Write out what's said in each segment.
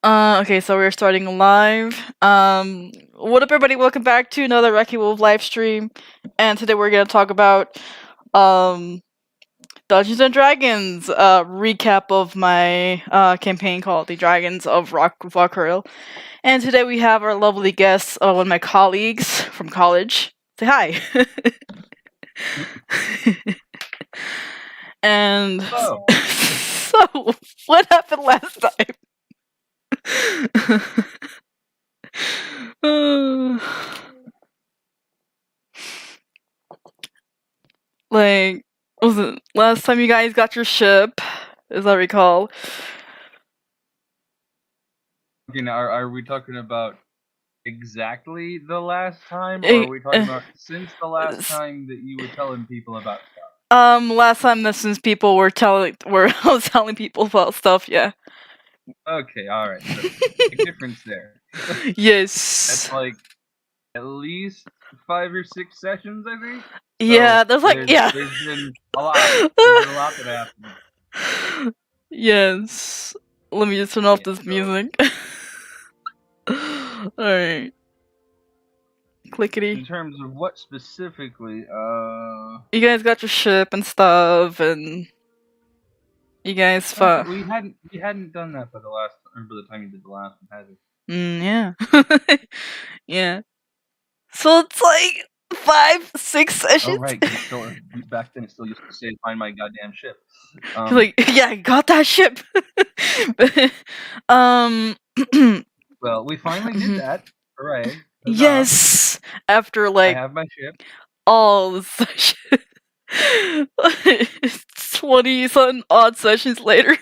Okay, so we're starting live. What up, everybody? Welcome back to another Wrecky Wolf live stream. And today we're gonna talk about Dungeons and Dragons. Recap of my campaign called The Dragons of Varkaril. And today we have our lovely guest, one of my colleagues from college. Say hi. And Oh. so, what happened last time? Like, was it last time you guys got your ship, as I recall? Are we talking about exactly the last time, or are we talking about since the last time that you were telling people about stuff? Last time that since people were I was telling people about stuff, yeah. Okay, alright. So, big difference there. Yes. That's like at least 5 or 6 sessions, I think. Yeah, so there's been a lot. There's been a lot that happened. Yes. Let me just turn off this music. Alright. Clickety. In terms of what specifically, you guys got your ship and stuff, and you guys we hadn't done that by the time you did the last one, had we? Yeah. Yeah. So it's like 5, 6 sessions. Oh right, back then it still used to say find my goddamn ship. Like, yeah, I got that ship. Well, we finally did that. Hooray. Yes. After I have my ship. All the sessions. 20-something odd sessions later.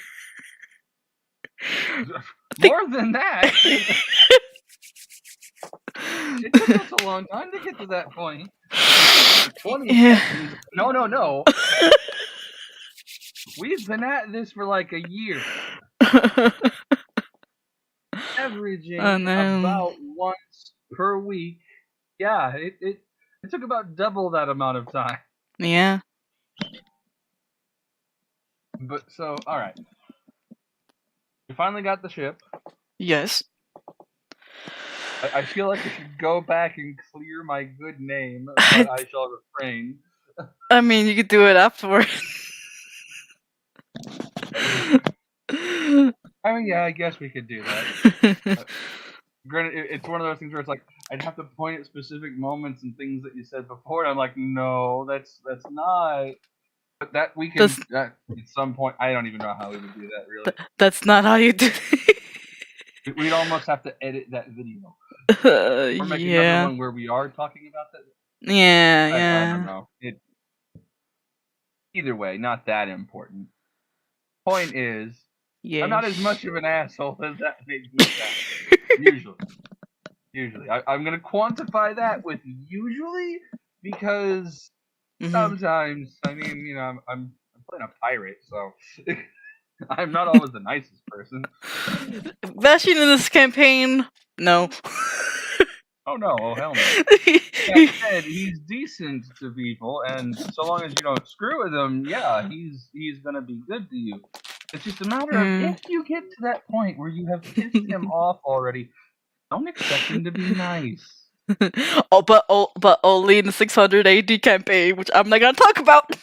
More than that. It took us a long time to get to that point. 20 sessions. No. We've been at this for like a year. Averaging about once per week. Yeah, it took about double that amount of time. Yeah. But so, alright. We finally got the ship. Yes. I feel like I should go back and clear my good name, but I shall refrain. I mean, you could do it afterwards. I mean, yeah, I guess we could do that. Granted, it's one of those things where it's like, I'd have to point at specific moments and things that you said before, and I'm like, no, that's not. But that we can, at some point, I don't even know how we would do that, really. That's not how you do it. We'd almost have to edit that video. Or make another one where we are talking about that. Yeah, I don't know. Either way, not that important. Point is, I'm not as much of an asshole as that makes me sound. Usually. I'm going to quantify that with usually, because sometimes, I mean, you know, I'm playing a pirate, so I'm not always the nicest person. Especially in this campaign, no. Oh no, oh hell no. That said, he's decent to people, and so long as you don't screw with him, yeah, he's gonna be good to you. It's just a matter of if you get to that point where you have pissed him off already, don't expect him to be nice. but only in the 600 AD campaign, which I'm not gonna talk about.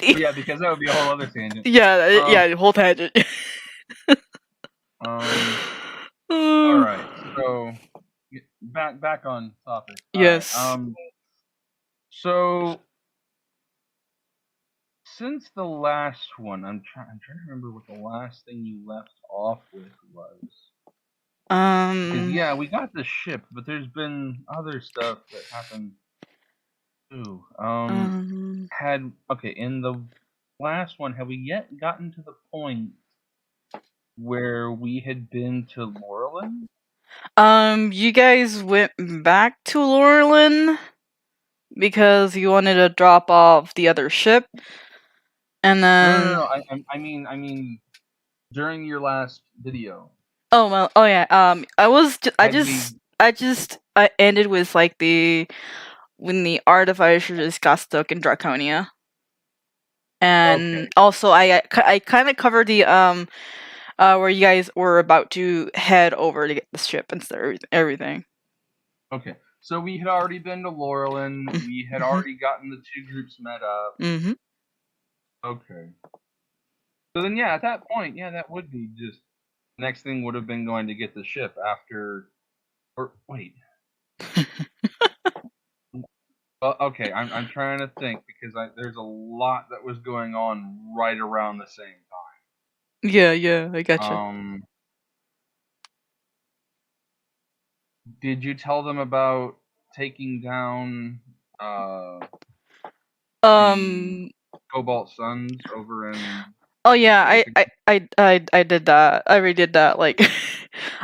Yeah, because that would be a whole other tangent. Yeah, the whole tangent. Alright, so back on topic. Yes. So since the last one, I'm trying to remember what the last thing you left off with was. Yeah, we got the ship, but there's been other stuff that happened too. In the last one, have we yet gotten to the point where we had been to Loreland? You guys went back to Loreland because you wanted to drop off the other ship, and then no. I mean, during your last video. Oh well. Oh yeah. I ended with like when the artificer just got stuck in Draconia, and also I kind of covered the where you guys were about to head over to get the ship and everything. Okay, so we had already been to Loreland. We had already gotten the two groups met up. Mm-hmm. Okay. So then, yeah, at that point, yeah, that would be just next thing would have been going to get the ship after, or wait. Well, okay, I'm trying to think because there's a lot that was going on right around the same time. Yeah, I gotcha. Did you tell them about taking down Um. Cobalt Suns over in? Oh yeah, I did that. I already did that. Like,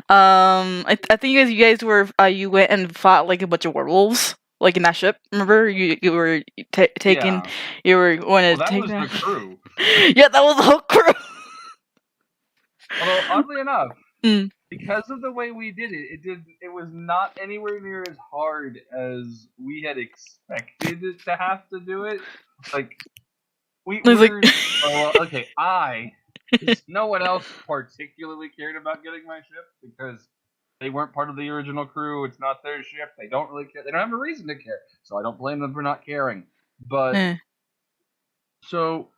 I think you guys were you went and fought like a bunch of werewolves like in that ship. Remember you were taking Yeah. you were going to that take was that. the crew. Yeah, that was the whole crew. Although oddly enough, because of the way we did it, it was not anywhere near as hard as we had expected it to have to do it. Like no one else particularly cared about getting my ship because they weren't part of the original crew. It's not their ship. They don't really care. They don't have a reason to care. So I don't blame them for not caring. But so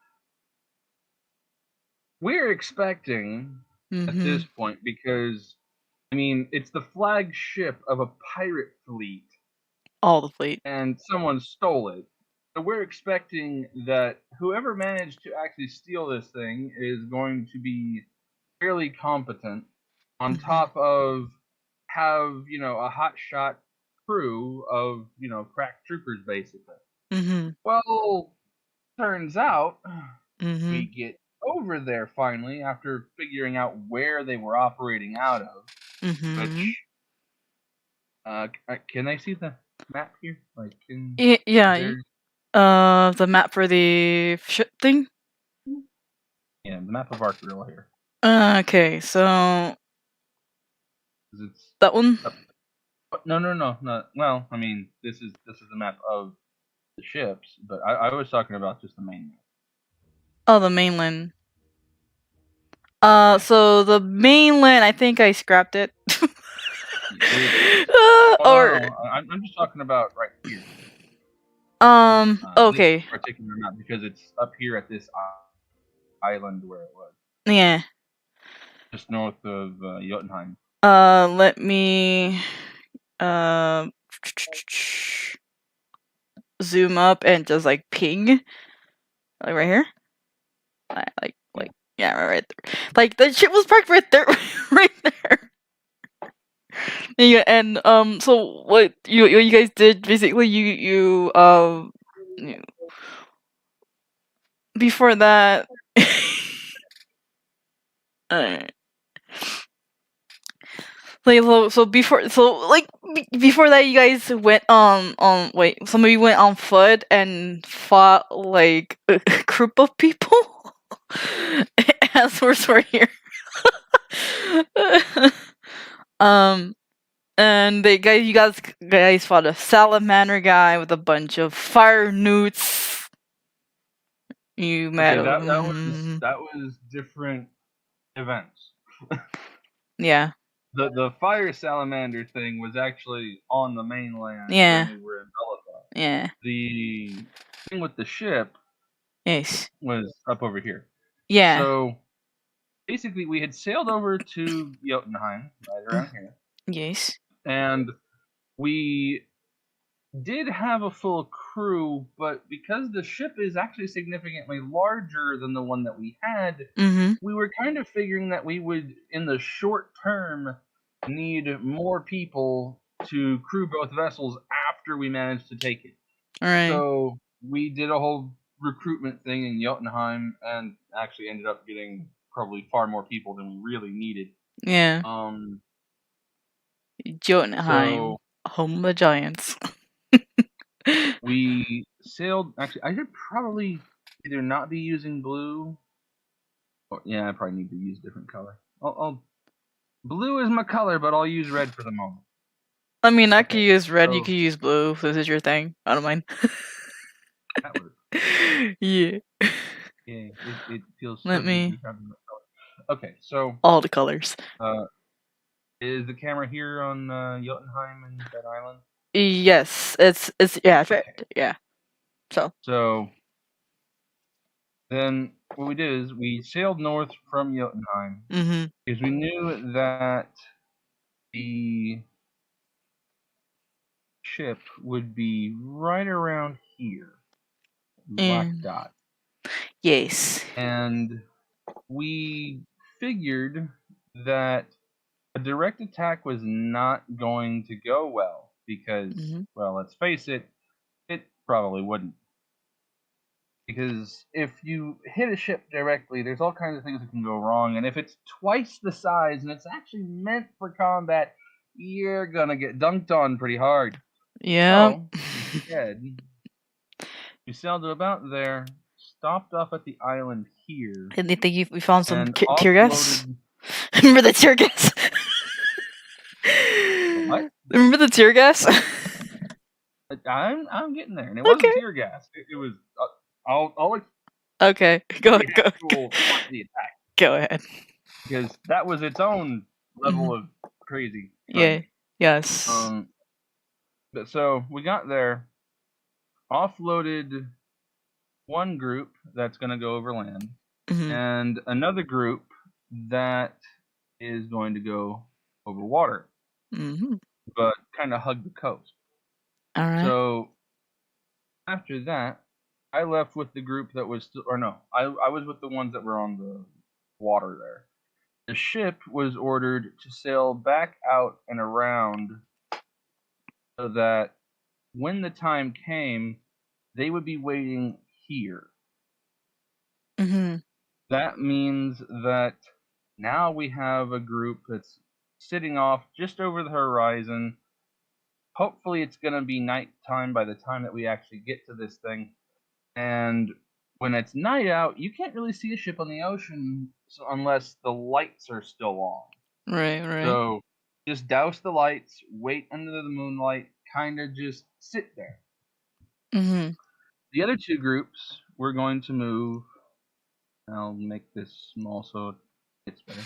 we're expecting at this point because I mean it's the flagship of a pirate fleet. All the fleet. And someone stole it. So we're expecting that whoever managed to actually steal this thing is going to be fairly competent, on top of have, a hotshot crew of, crack troopers, basically. Well, turns out we get over there finally after figuring out where they were operating out of, which, can I see the map here? Like, the map for the ship thing? Yeah, the map of Varkaril here. Okay, so that one? No. Well, I mean, this is the map of the ships, but I was talking about just the mainland. Oh, the mainland. So the mainland, I think I scrapped it. I'm just talking about right here. Okay. This particular map because it's up here at this island where it was. Yeah. Just north of Jotunheim. Let me zoom up and just like ping, like right here. Like yeah, right there. Like the ship was parked right there, right there. Yeah, and so what you guys did basically you before that. So before that you guys went some of you went on foot and fought like a group of people as we're here. And you guys fought a salamander guy with a bunch of fire newts. You met that was different events. Yeah. The fire salamander thing was actually on the mainland. Yeah. When we were in Belfast. Yeah. The thing with the ship. Yes. Was up over here. Yeah. So basically, we had sailed over to Jotunheim, right around here. Yes. And we did have a full crew, but because the ship is actually significantly larger than the one that we had, we were kind of figuring that we would, in the short term, need more people to crew both vessels after we managed to take it. All right. So we did a whole recruitment thing in Jotunheim and actually ended up getting probably far more people than we really needed. Yeah. Jotunheim, home of the giants. We sailed. Actually, I should probably either not be using blue, or yeah, I probably need to use a different color. Blue is my color, but I'll use red for the moment. I mean, I could use red. You could use blue. If this is your thing. I don't mind. That works. Yeah. Yeah, it feels so Let good me. to have them. Okay, so All the colors. Is the camera here on Jotunheim and that island? Yes, it's yeah, Okay. yeah. So then what we did is we sailed north from Jotunheim because we knew that the ship would be right around here, black dot. Yes. And we figured that a direct attack was not going to go well because, well, let's face it, it probably wouldn't. Because if you hit a ship directly, there's all kinds of things that can go wrong. And if it's twice the size and it's actually meant for combat, you're gonna get dunked on pretty hard. Yeah. So, instead, we sailed to about there, stopped off at the island here. And they think we found some and tear gas? offloaded. Remember the tear gas? What? Remember the tear gas? I'm getting there, and it wasn't tear gas. It was. I'll Okay, go attack. Go ahead. Because that was its own level of crazy. Yeah. Yes. But so we got there, offloaded one group that's going to go over land, and another group that is going to go over water, but kind of hug the coast. All right. So after that, I left with the group that was still, or no, I was with the ones that were on the water there. The ship was ordered to sail back out and around so that when the time came, they would be waiting here. That means that now we have a group that's sitting off just over the horizon. Hopefully it's going to be nighttime by the time that we actually get to this thing. And when it's night out, you can't really see a ship on the ocean unless the lights are still on. Right. So just douse the lights, wait under the moonlight, kind of just sit there. The other two groups, we're going to move. I'll make this small so it's better.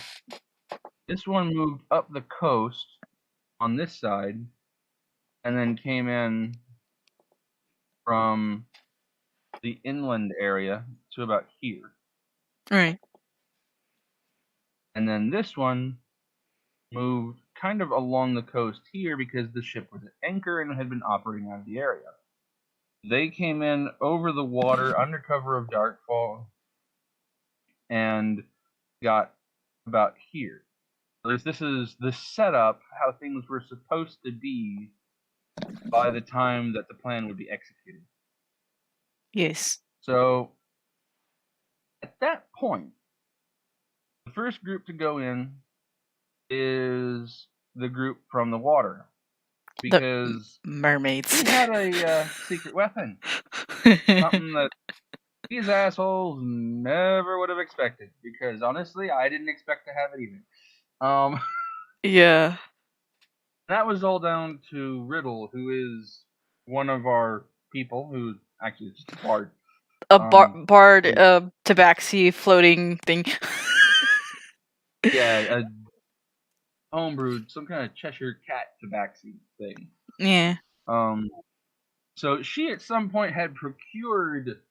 This one moved up the coast on this side and then came in from the inland area to about here. Right. And then this one moved kind of along the coast here because the ship was at anchor and had been operating out of the area. They came in over the water under cover of darkfall and got about here. This is the setup, how things were supposed to be by the time that the plan would be executed. Yes. So, at that point, the first group to go in is the group from the water. Because the mermaids. We had a secret weapon. Something that these assholes never would have expected. Because honestly, I didn't expect to have it either. Yeah. That was all down to Riddle, who is one of our people, who actually is just a bard. A bard, tabaxi floating thing. Yeah, a homebrewed, some kind of Cheshire Cat Tobacco thing. Yeah. So she at some point had procured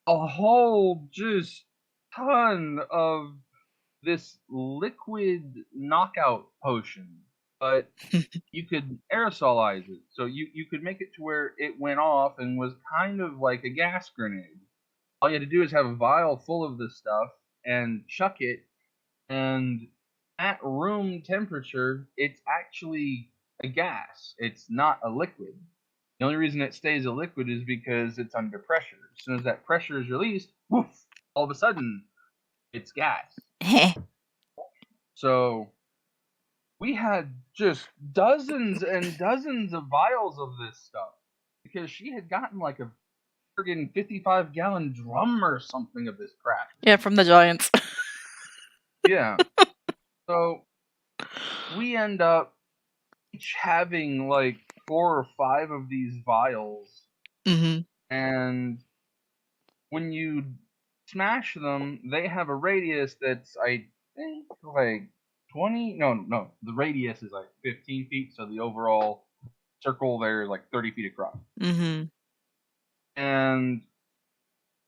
a whole just ton of this liquid knockout potion, but you could aerosolize it. So you could make it to where it went off and was kind of like a gas grenade. All you had to do is have a vial full of this stuff and chuck it, and at room temperature, it's actually a gas. It's not a liquid. The only reason it stays a liquid is because it's under pressure. As soon as that pressure is released, woof, all of a sudden, it's gas. So we had just dozens and dozens of vials of this stuff because she had gotten like a friggin' 55-gallon drum or something of this crap. Yeah, from the giants. Yeah. So we end up each having like 4 or 5 of these vials. And when you smash them, they have a radius that's, I think, like 20. No, the radius is like 15 feet, so the overall circle there is like 30 feet across. And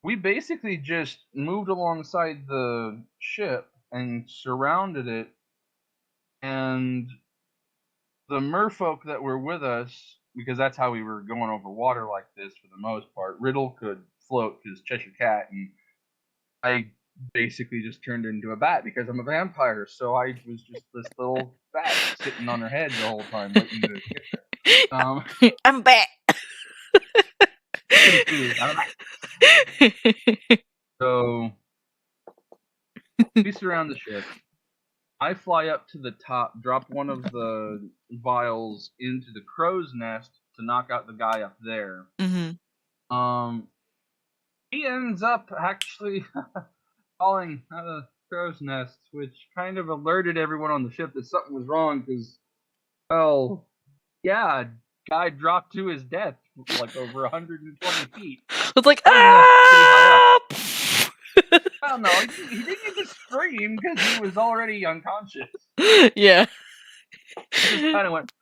we basically just moved alongside the ship and surrounded it, and the merfolk that were with us, because that's how we were going over water like this for the most part. Riddle could float because Cheshire Cat, and I basically just turned into a bat because I'm a vampire, so I was just this little bat sitting on her head the whole time waiting to get there. I'm back. So we surround the ship. I fly up to the top, drop one of the vials into the crow's nest to knock out the guy up there. He ends up actually falling out of the crow's nest, which kind of alerted everyone on the ship that something was wrong because, well, yeah, guy dropped to his death like over 120 feet. It's like, ah! Well, no, he didn't get to scream because he was already unconscious. Yeah. He just kind of went,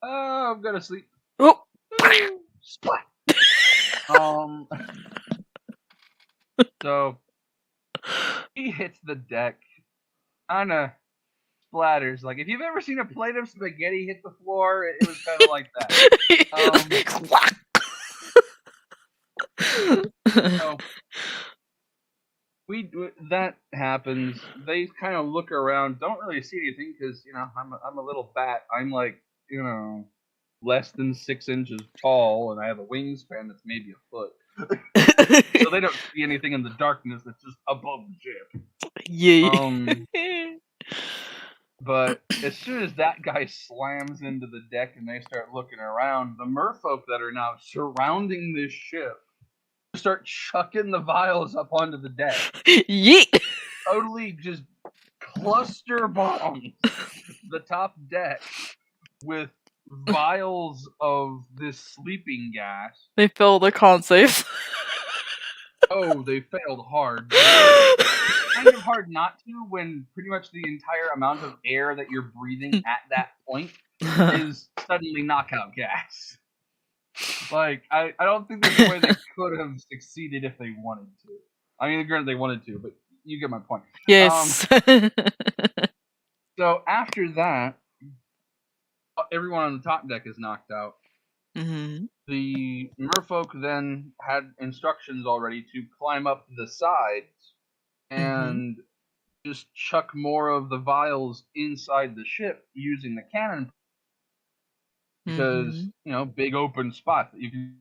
oh, I'm gonna sleep. Oh. Splat. So he hits the deck, kinda splatters. Like, if you've ever seen a plate of spaghetti hit the floor, it was kind of like that. So that happens. They kind of look around, don't really see anything because I'm a little bat. I'm like less than 6 inches tall, and I have a wingspan that's maybe a foot. So they don't see anything in the darkness that's just above the ship. Yeah. But as soon as that guy slams into the deck and they start looking around, the merfolk that are now surrounding this ship start chucking the vials up onto the deck. Yeet! Totally just cluster bombs the top deck with vials of this sleeping gas. They failed their con saves. Oh, they failed hard. It's kind of hard not to when pretty much the entire amount of air that you're breathing at that point is suddenly knockout gas. Like, I don't think there's a way they could have succeeded if they wanted to. I mean, granted they wanted to, but you get my point. Yes. So after that, everyone on the top deck is knocked out. The merfolk then had instructions already to climb up the sides and just chuck more of the vials inside the ship using the cannon. Because, big open spot that you can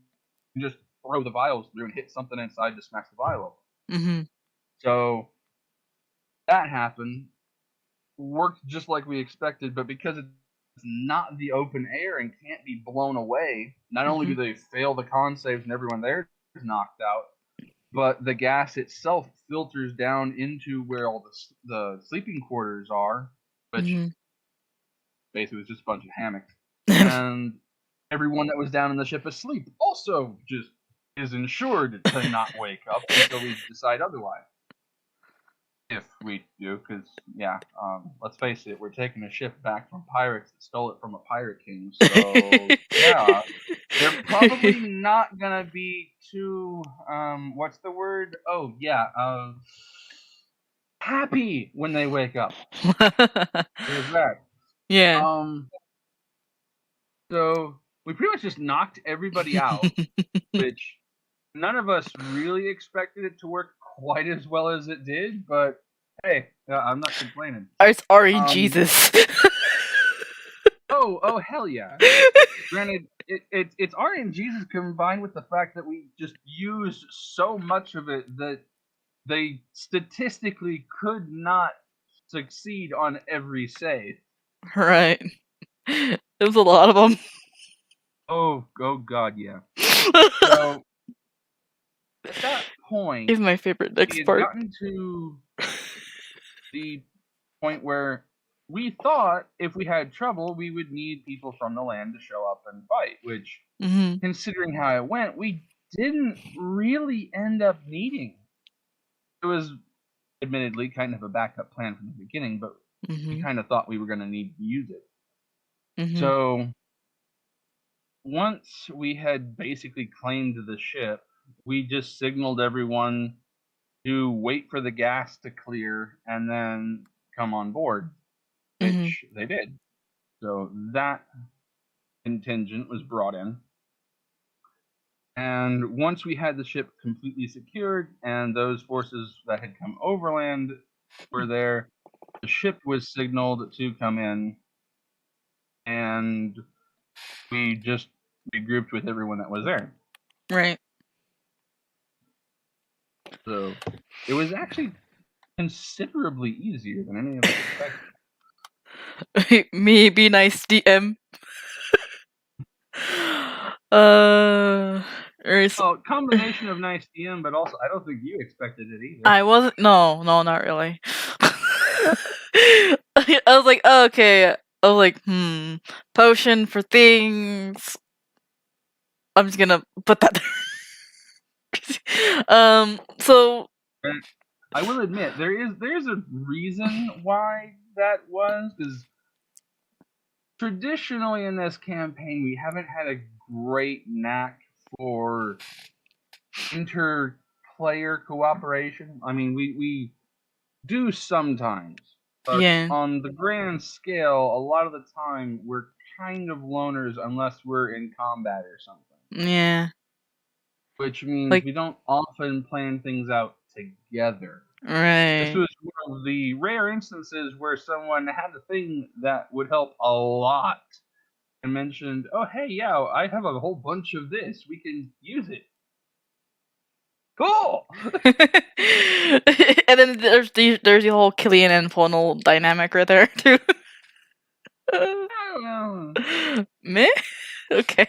just throw the vials through and hit something inside to smash the vial open. So that happened. Worked just like we expected, but because it's not the open air and can't be blown away, not only do they fail the con saves and everyone there is knocked out, but the gas itself filters down into where all the sleeping quarters are, which basically was just a bunch of hammocks. And everyone that was down in the ship asleep also just is insured to not wake up until we decide otherwise. If we do, because, let's face it, we're taking a ship back from pirates that stole it from a pirate king, so, yeah, they're probably not gonna be too, what's the word? Oh, yeah, happy when they wake up. There's that. Yeah. So we pretty much just knocked everybody out, which none of us really expected it to work quite as well as it did, but hey, I'm not complaining. It's RNGesus. Oh, hell yeah. Granted, it's RNGesus combined with the fact that we just used so much of it that they statistically could not succeed on every save. Right. There's a lot of them. Oh god, yeah. So at that point, is my favorite next we had part. gotten to the point where we thought if we had trouble, we would need people from the land to show up and fight, which, considering how it went, we didn't really end up needing. It was admittedly kind of a backup plan from the beginning, but we kind of thought we were going to need to use it. So once we had basically claimed the ship, we just signaled everyone to wait for the gas to clear and then come on board, which they did. So that contingent was brought in. And once we had the ship completely secured and those forces that had come overland were there, the ship was signaled to come in, and we just regrouped with everyone that was there. Right. So it was actually considerably easier than any of us expected. Me be nice, DM. Combination of nice DM, but also I don't think you expected it either. I wasn't. No, not really. I was like, oh, okay. I was like, potion for things. I'm just gonna put that there. So I will admit there's a reason why that was, because traditionally in this campaign we haven't had a great knack for interplayer cooperation. I mean, we do sometimes, but on the grand scale, a lot of the time we're kind of loners unless we're in combat or something. Yeah. Which means we don't often plan things out together. Right. This was one of the rare instances where someone had a thing that would help a lot and mentioned, oh, hey, yeah, I have a whole bunch of this. We can use it. Cool! And then there's the whole Killian and Funnel dynamic right there, too. I don't know. Meh? Okay.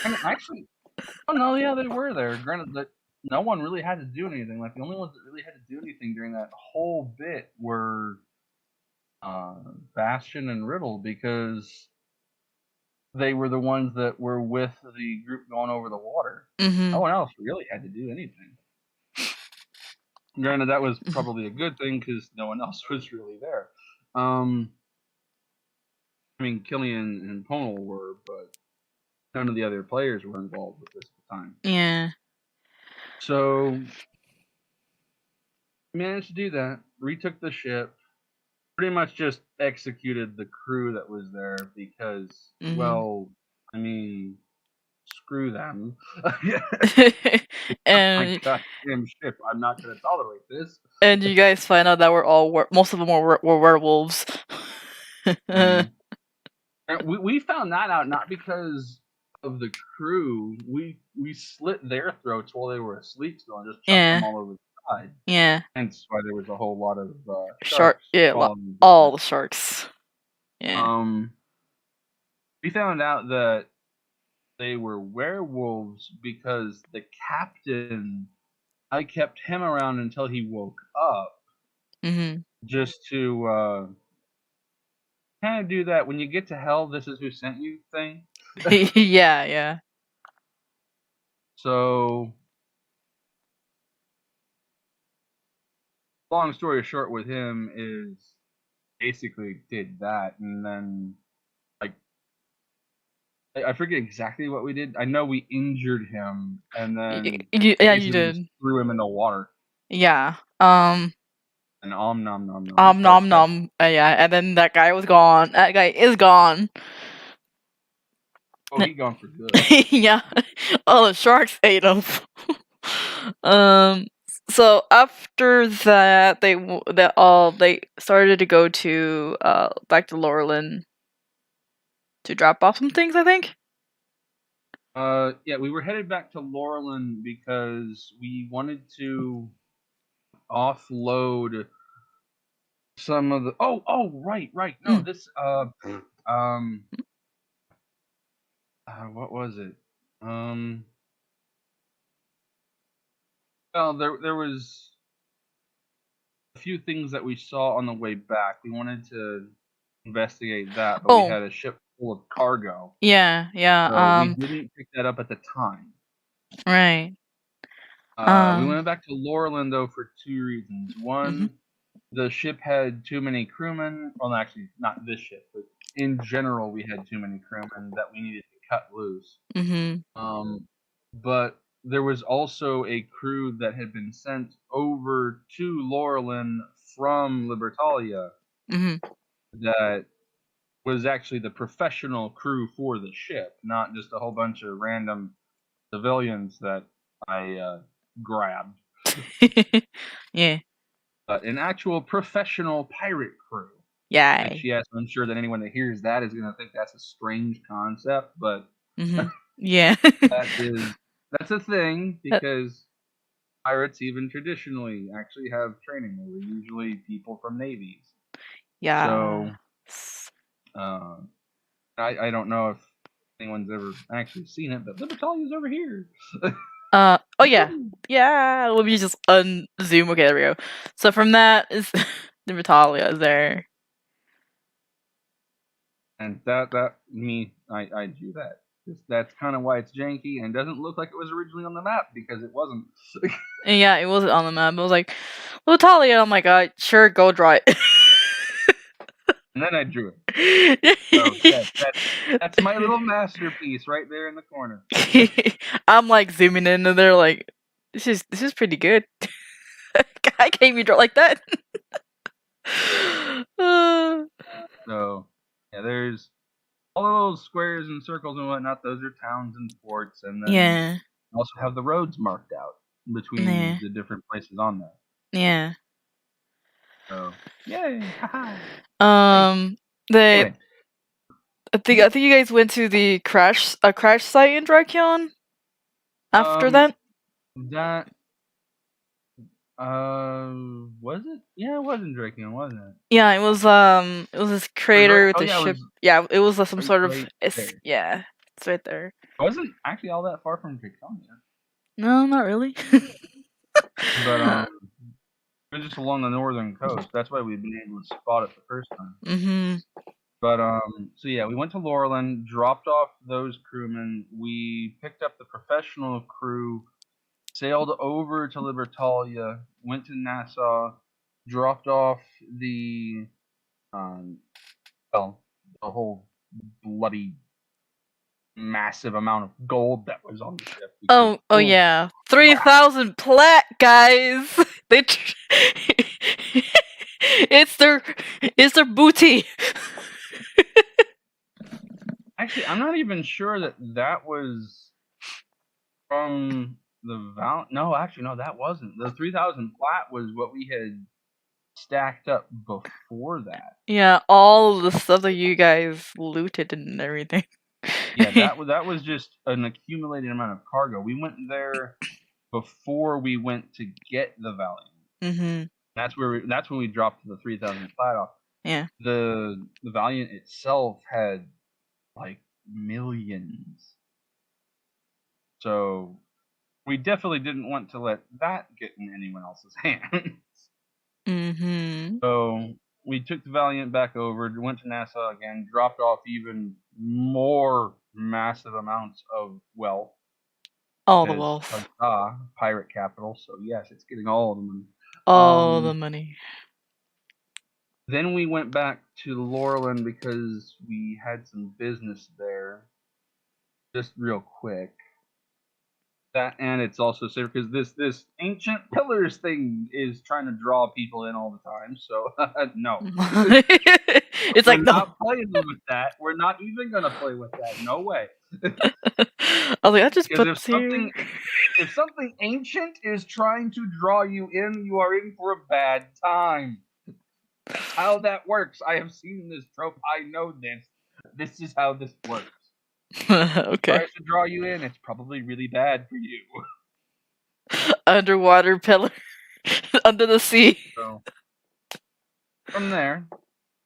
And actually, oh, no, yeah, they were there. Granted that no one really had to do anything. Like, the only ones that really had to do anything during that whole bit were Bastion and Riddle, because they were the ones that were with the group going over the water. No one else really had to do anything. Granted, that was probably a good thing because no one else was really there. I mean, Killian and Ponal were, but none of the other players were involved with this at the time. Yeah. So, we managed to do that, retook the ship, pretty much just executed the crew that was there because, well, I mean, screw them. And my goddamn ship, I'm not going to tolerate this. And you guys find out that most of them were werewolves. We found that out not because of the crew. We slit their throats while they were asleep still and just chucked them all over the side. Yeah. Hence why there was a whole lot of sharks. Yeah, all the sharks. Yeah. We found out that they were werewolves because the captain, I kept him around until he woke up. Just to kind of do that when you get to hell, this is who sent you thing. Yeah. So, long story short with him is basically did that, and then I forget exactly what we did. I know we injured him, and then you did. Threw him in the water. Yeah. And nom nom. Yeah, and then that guy was gone. That guy is gone. Oh, he gone for good. Yeah. All the sharks ate him. So after that, they started to go to back to Loreland to drop off some things, I think. Yeah, we were headed back to Loreland because we wanted to offload some of the. Oh, right. No, this. What was it? Well, there was a few things that we saw on the way back. We wanted to investigate that, but we had a ship full of cargo. Yeah. So we didn't pick that up at the time. Right. We went back to Loreland though for 2 reasons. One, the ship had too many crewmen. Well, actually, not this ship, but in general, we had too many crewmen that we needed to cut loose. But there was also a crew that had been sent over to Loreland from Libertalia that was actually the professional crew for the ship, not just a whole bunch of random civilians that I grabbed. Yeah. But an actual professional pirate crew. Yeah. Which, yes, I'm sure that anyone that hears that is going to think that's a strange concept, but yeah, that's a thing because pirates even traditionally actually have training. They were usually people from navies. Yeah. So, I don't know if anyone's ever actually seen it, but Libertalia's over here. Oh yeah. Yeah, let me just unzoom. Okay, there we go. So from that is Libertalia is there. And I do that. That's kind of why it's janky and doesn't look like it was originally on the map because it wasn't. Yeah, it wasn't on the map. It was like, Libertalia. I'm like, sure, go draw it. And then I drew it. So that's my little masterpiece right there in the corner. I'm like zooming in, and they're like, "This is pretty good." I can't even draw like that. So yeah, there's all those squares and circles and whatnot. Those are towns and forts, and then we also have the roads marked out between the different places on there. Yeah. So yay! Anyway. I think you guys went to the crash site in Drakion. After that. That was it? Yeah, it was in Drakion, wasn't it? Yeah, it was this crater with the ship. It was some sort of yeah, it's right there. It wasn't actually all that far from Draconia. No, not really. But it was just along the northern coast. That's why we've been able to spot it the first time. But so yeah, we went to Loreland, dropped off those crewmen. We picked up the professional crew, sailed over to Libertalia, went to Nassau, dropped off the whole bloody massive amount of gold that was on the ship. Oh yeah, 3,000 plat, guys. It's their booty. Actually, I'm not even sure that was from the No, actually, no, that wasn't. The 3,000 plat was what we had stacked up before that. Yeah, all the stuff that you guys looted and everything. Yeah, that was just an accumulated amount of cargo. We went there before we went to get the Valiant. That's when we dropped the 3,000 plat off. Yeah. The Valiant itself had like millions. So we definitely didn't want to let that get in anyone else's hands. So we took the Valiant back over, went to Nassau again, dropped off even more massive amounts of wealth. All the wealth. Pirate capital, so yes, it's getting all the money. All the money. Then we went back to Loreland because we had some business there. Just real quick. That, and it's also safe because this ancient pillars thing is trying to draw people in all the time. So no, it's we're not playing with that. We're not even gonna play with that. No way. I was like, I just put if something ancient is trying to draw you in, you are in for a bad time. That's how that works. I have seen this trope. I know this. This is how this works. Okay. Tries to draw you in, it's probably really bad for you. Underwater pillar under the sea. So, from there,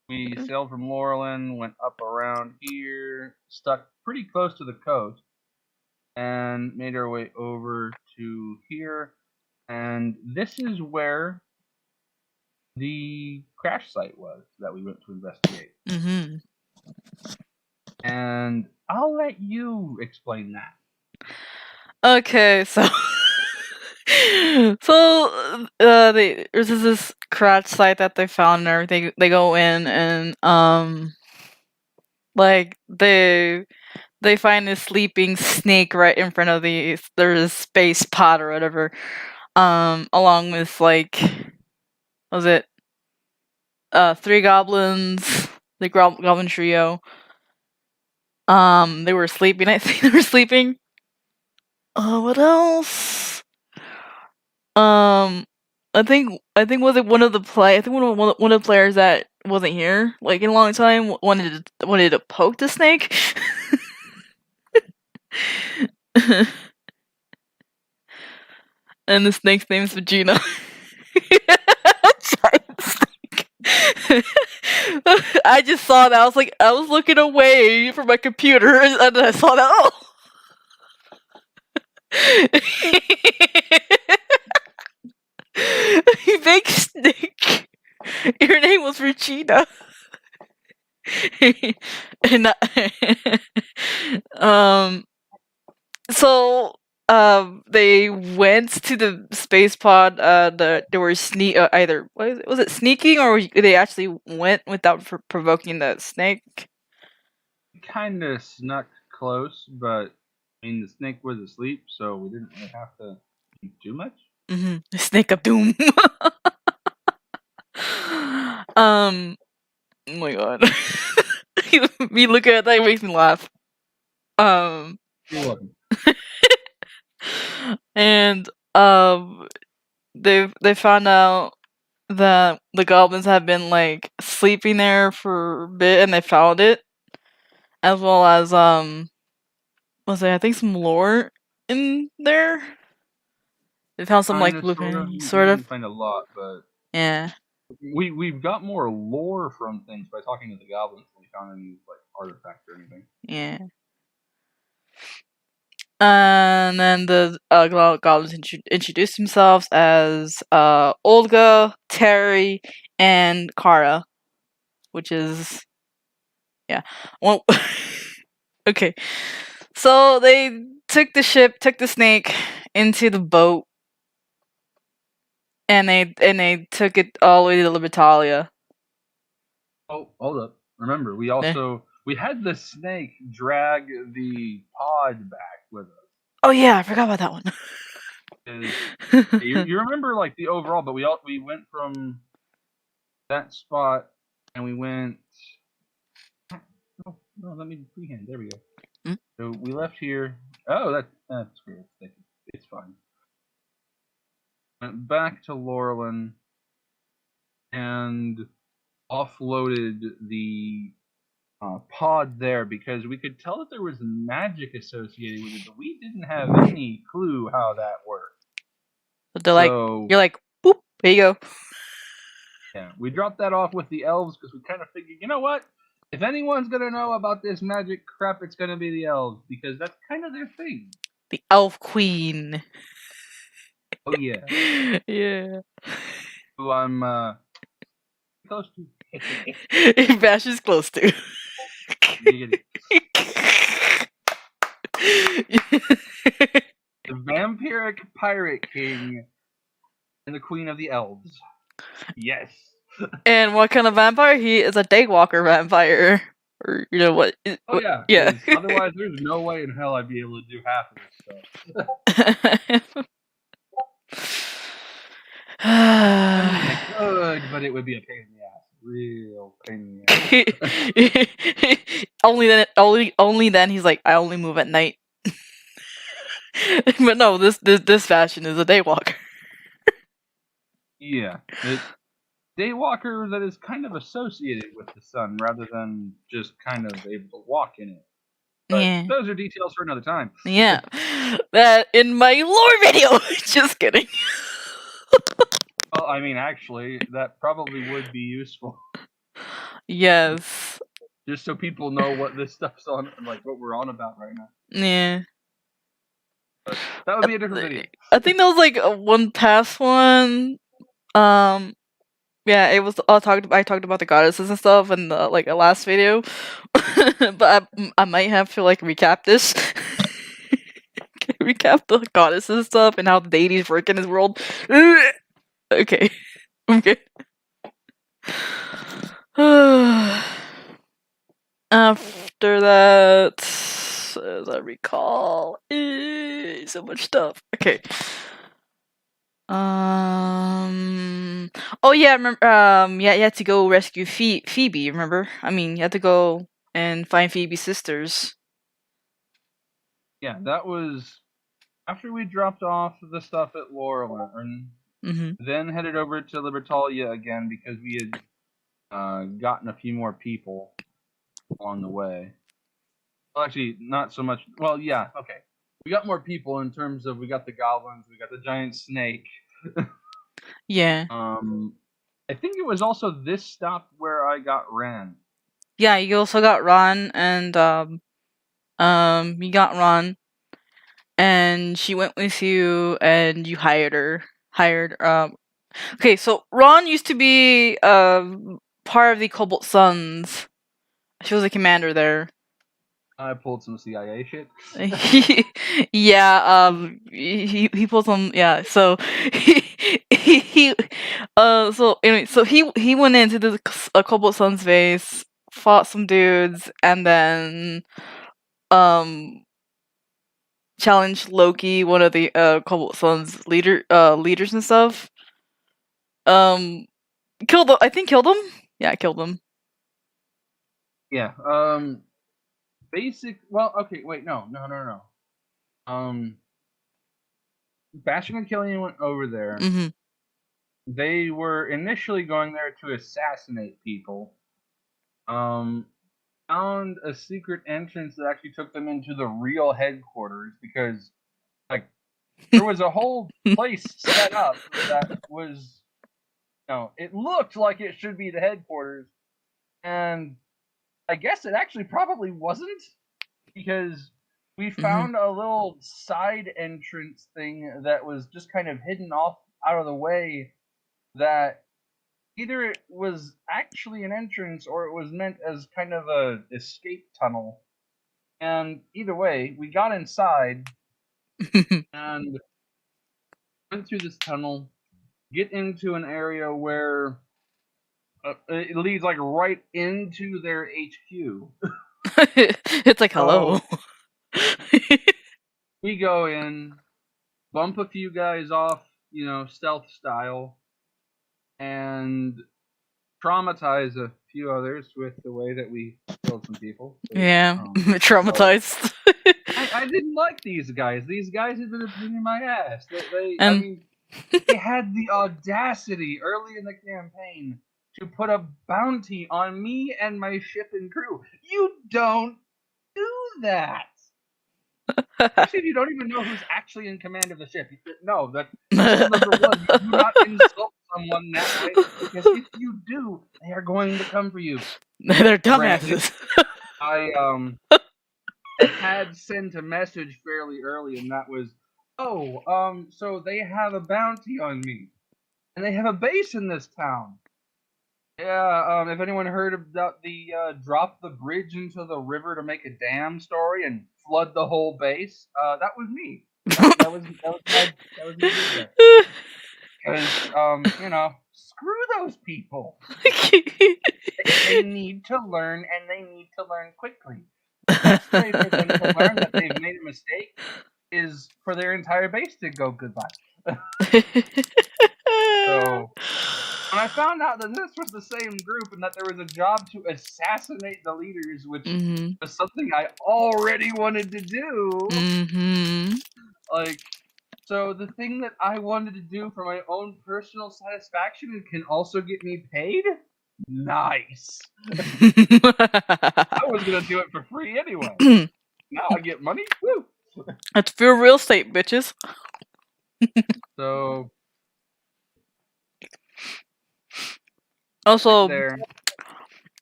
we sailed from Loreland, went up around here, stuck pretty close to the coast, and made our way over to here. And this is where the crash site was that we went to investigate. And I'll let you explain that. Okay, so So there's this crash site that they found and everything. They go in and like they find this sleeping snake right in front of there's a space pod or whatever. Along with like, was it 3 goblins, the goblin trio. They were sleeping. I think they were sleeping. What else? I think was it one of the I think one of the players that wasn't here like in a long time wanted to poke the snake. And the snake's name's Vegeta. Giant snake. I just saw that. I was looking away from my computer and I saw that. Oh. Big snake. Your name was Regina. And so they went to the space pod. They were either was it sneaking or they actually went without provoking the snake. Kind of snuck close, but I mean the snake was asleep, so we didn't really have to do much. The snake of doom. Oh my god. Me looking at that makes me laugh. You're welcome. And they found out that the goblins had been like sleeping there for a bit, and they found it, as well as was there I think some lore in there. They found some like blueprint, sort of. Find a lot, but yeah. We've got more lore from things by talking to the goblins than we found any like artifact or anything. Yeah. And then the goblins introduced themselves as Olga, Terry, and Kara, which is well. Okay, so they took the snake into the boat, and they took it all the way to Libertalia. Oh, hold up! Remember, we also we had the snake drag the pod back with us. Oh yeah, I forgot about that one. you remember like the overall, but we went from that spot and we went. No, let me freehand. There we go. Mm-hmm. So we left here. Oh, that's great. It's fine. Went back to Loreland and offloaded the pod there because we could tell that there was magic associated with it, but we didn't have any clue how that worked. But they're you're like, boop, here you go. Yeah, we dropped that off with the elves because we kind of figured, you know what? If anyone's gonna know about this magic crap, it's gonna be the elves because that's kind of their thing. The elf queen. Oh yeah. Yeah. Who I'm close to. Bash is close to. The vampiric pirate king and the queen of the elves. Yes. And what kind of vampire? He is a daywalker vampire. Or you know what? Oh yeah. Yeah. Otherwise, there's no way in hell I'd be able to do half of this stuff. I could, but it would be a pain in the ass. Real pain in the ass. Only then he's like, I only move at night. But no, this fashion is a daywalker. Yeah. Daywalker that is kind of associated with the sun rather than just kind of able to walk in it. But those are details for another time. Yeah. That in my lore video. Just kidding. Well, I mean, actually, that probably would be useful. Yes. Just so people know what this stuff's on, like what we're on about right now. Yeah. But that would be a different video. I think that was like one past one. Yeah, it was. I talked about the goddesses and stuff in the like a last video, but I might have to like recap this. recap the goddesses stuff and how the deities work in this world. Okay. Okay. After that, as I recall, so much stuff. Okay. Oh yeah, remember. Yeah, you had to go rescue Phoebe. Remember? I mean, you had to go and find Phoebe's sisters. Yeah, that was after we dropped off the stuff at Loreland, then headed over to Libertalia again because we had gotten a few more people along the way. Well, actually, not so much. Well, yeah, okay. We got more people in terms of we got the goblins, we got the giant snake. Yeah. I think it was also this stop where I got Ran. Yeah, you also got Ron, and you got Ron, and she went with you, and you hired her. Okay, so Ron used to be part of the Cobalt Sons. She was a commander there. I pulled some CIA shit. Yeah, he pulled some. Yeah, so so anyway, so he went into the Cobalt Sons base, fought some dudes, and then challenged Loki, one of the Cobalt Sons leaders and stuff. Killed him. I think killed him. Yeah, killed him. Yeah. Well, okay. Wait. No. Bastion and Killian went over there. Mm-hmm. They were initially going there to assassinate people. Found a secret entrance that actually took them into the real headquarters because, like, there was a whole place set up that was, it looked like it should be the headquarters, and I guess it actually probably wasn't because we found a little side entrance thing that was just kind of hidden off out of the way that either it was actually an entrance or it was meant as kind of a escape tunnel. And either way, we got inside and went through this tunnel, get into an area where it leads like right into their HQ. It's like, hello. We go in, bump a few guys off, stealth style, and traumatize a few others with the way that we killed some people. So, yeah, traumatized. I didn't like these guys. These guys had been a pain in my ass. They had the audacity early in the campaign to put a bounty on me and my ship and crew. You don't do that. Especially if you don't even know who's actually in command of the ship. No, that number one, you do not insult someone that way, because if you do, they are going to come for you. They're dumbasses. I had sent a message fairly early, and that was, so they have a bounty on me, and they have a base in this town. Yeah, if anyone heard about the drop the bridge into the river to make a dam story and flood the whole base, that was me. That was me. Because, screw those people. They need to learn, and they need to learn quickly. The best way for them to learn that they've made a mistake is for their entire base to go goodbye. So, when I found out that this was the same group and that there was a job to assassinate the leaders, which was something I already wanted to do, so the thing that I wanted to do for my own personal satisfaction and can also get me paid? Nice. I was going to do it for free anyway. Now I get money? Woo! That's pure real estate, bitches. So... Also,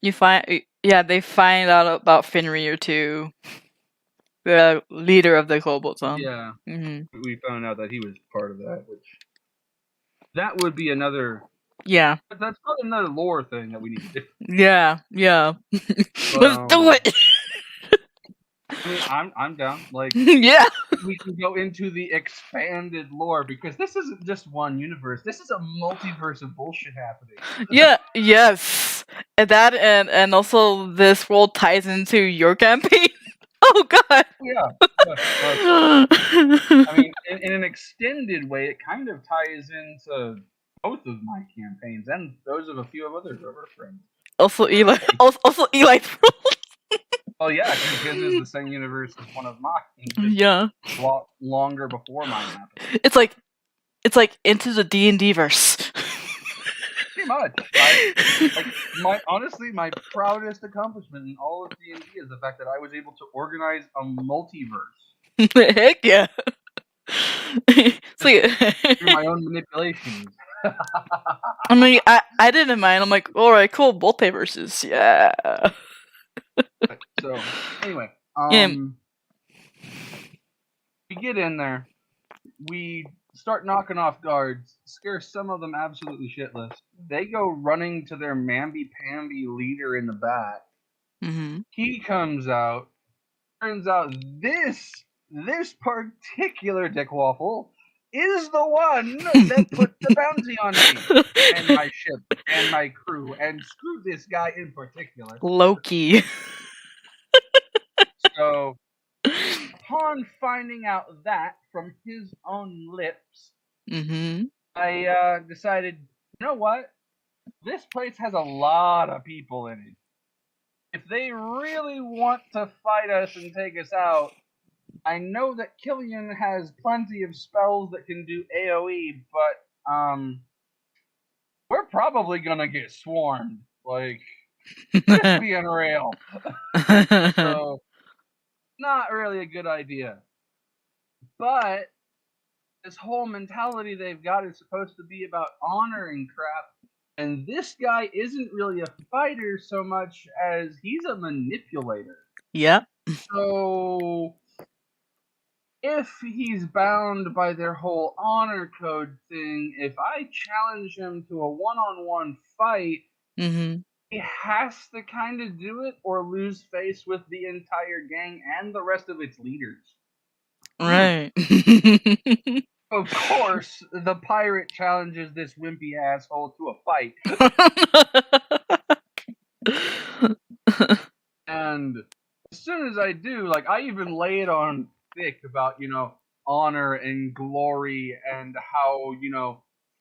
they find out about Fenrir too, the leader of the Cobalt Sons. Yeah, we found out that he was part of that, which that would be another. Yeah, that's probably another lore thing that we need to do. Yeah. But, let's do it. I mean, I'm down. Like, yeah. we can go into the expanded lore, because this isn't just one universe. This is a multiverse of bullshit happening. Yeah, yes. And also this world ties into your campaign. Oh god. Yeah. I mean, in an extended way, it kind of ties into both of my campaigns and those of a few of other river friends. Also Eli. Also Eli. Oh yeah, because his is the same universe as one of mine. Yeah. A lot longer before mine happened. It's like into the D&D verse. Pretty much. Honestly, my proudest accomplishment in all of D&D is the fact that I was able to organize a multiverse. Heck yeah. Through my own manipulations. I mean, I didn't mind. I'm like, alright, cool, multiverses, yeah. So, anyway, we get in there, we start knocking off guards, scare some of them absolutely shitless. They go running to their mamby-pamby leader in the back. Mm-hmm. He comes out. Turns out this particular dickwaffle is the one that put the bounty on me and my ship and my crew, and screw this guy in particular. Loki. So, upon finding out that from his own lips, I decided, you know what? This place has a lot of people in it. If they really want to fight us and take us out, I know that Killian has plenty of spells that can do AoE, but we're probably gonna get swarmed. Like, just being real. So, not really a good idea. But this whole mentality they've got is supposed to be about honor and crap. And this guy isn't really a fighter so much as he's a manipulator. Yeah. So, if he's bound by their whole honor code thing, if I challenge him to a one-on-one fight, he has to kind of do it or lose face with the entire gang and the rest of its leaders. Right. Of course, the pirate challenges this wimpy asshole to a fight. And as soon as I do, like, I even lay it on thick about, honor and glory and how,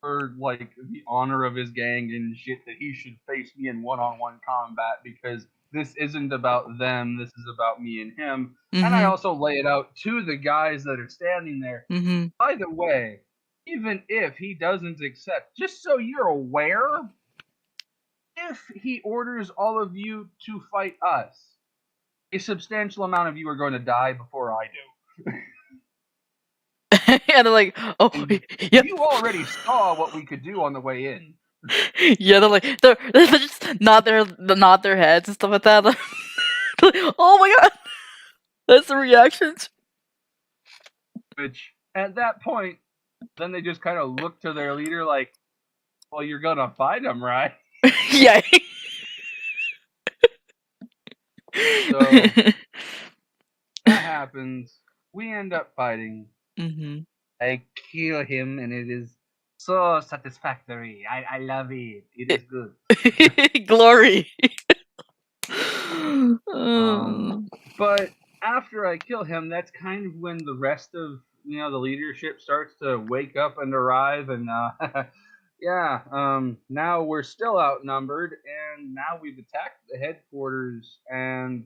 for, like, the honor of his gang and shit, that he should face me in one-on-one combat, because this isn't about them, this is about me and him. And I also lay it out to the guys that are standing there. By the way, even if he doesn't accept, just so you're aware, if he orders all of you to fight us, a substantial amount of you are going to die before I do. Yeah, they're like, oh, yep. You already saw what we could do on the way in. Yeah, they're just nod their heads and stuff like that. Like, oh my god, that's the reactions. Which, at that point, then they just kind of look to their leader like, well, you're gonna fight him, right? Yeah. So, that happens. We end up fighting. I kill him, and it is so satisfactory. I love it. It is good. Glory. But after I kill him, that's kind of when the rest of the leadership starts to wake up and arrive, and now we're still outnumbered, and now we've attacked the headquarters, and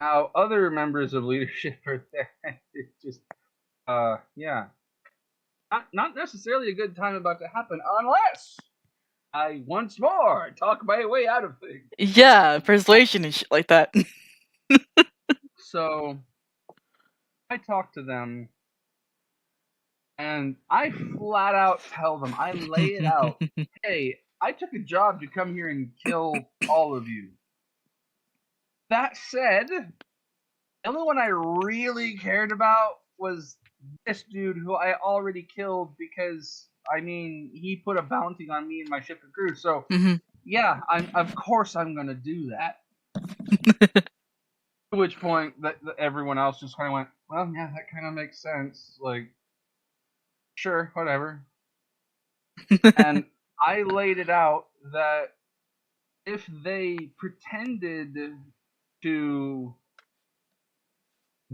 now other members of leadership are there. It's just not necessarily a good time about to happen, unless I once more talk my way out of things. Yeah, persuasion and shit like that. So I talk to them, and I flat out tell them, I lay it out, hey, I took a job to come here and kill all of you. That said, the only one I really cared about was this dude who I already killed, because, he put a bounty on me and my ship and crew. So, yeah, of course I'm going to do that. To which point, everyone else just kind of went, well, yeah, that kind of makes sense. Like, sure, whatever. And I laid it out that if they pretended to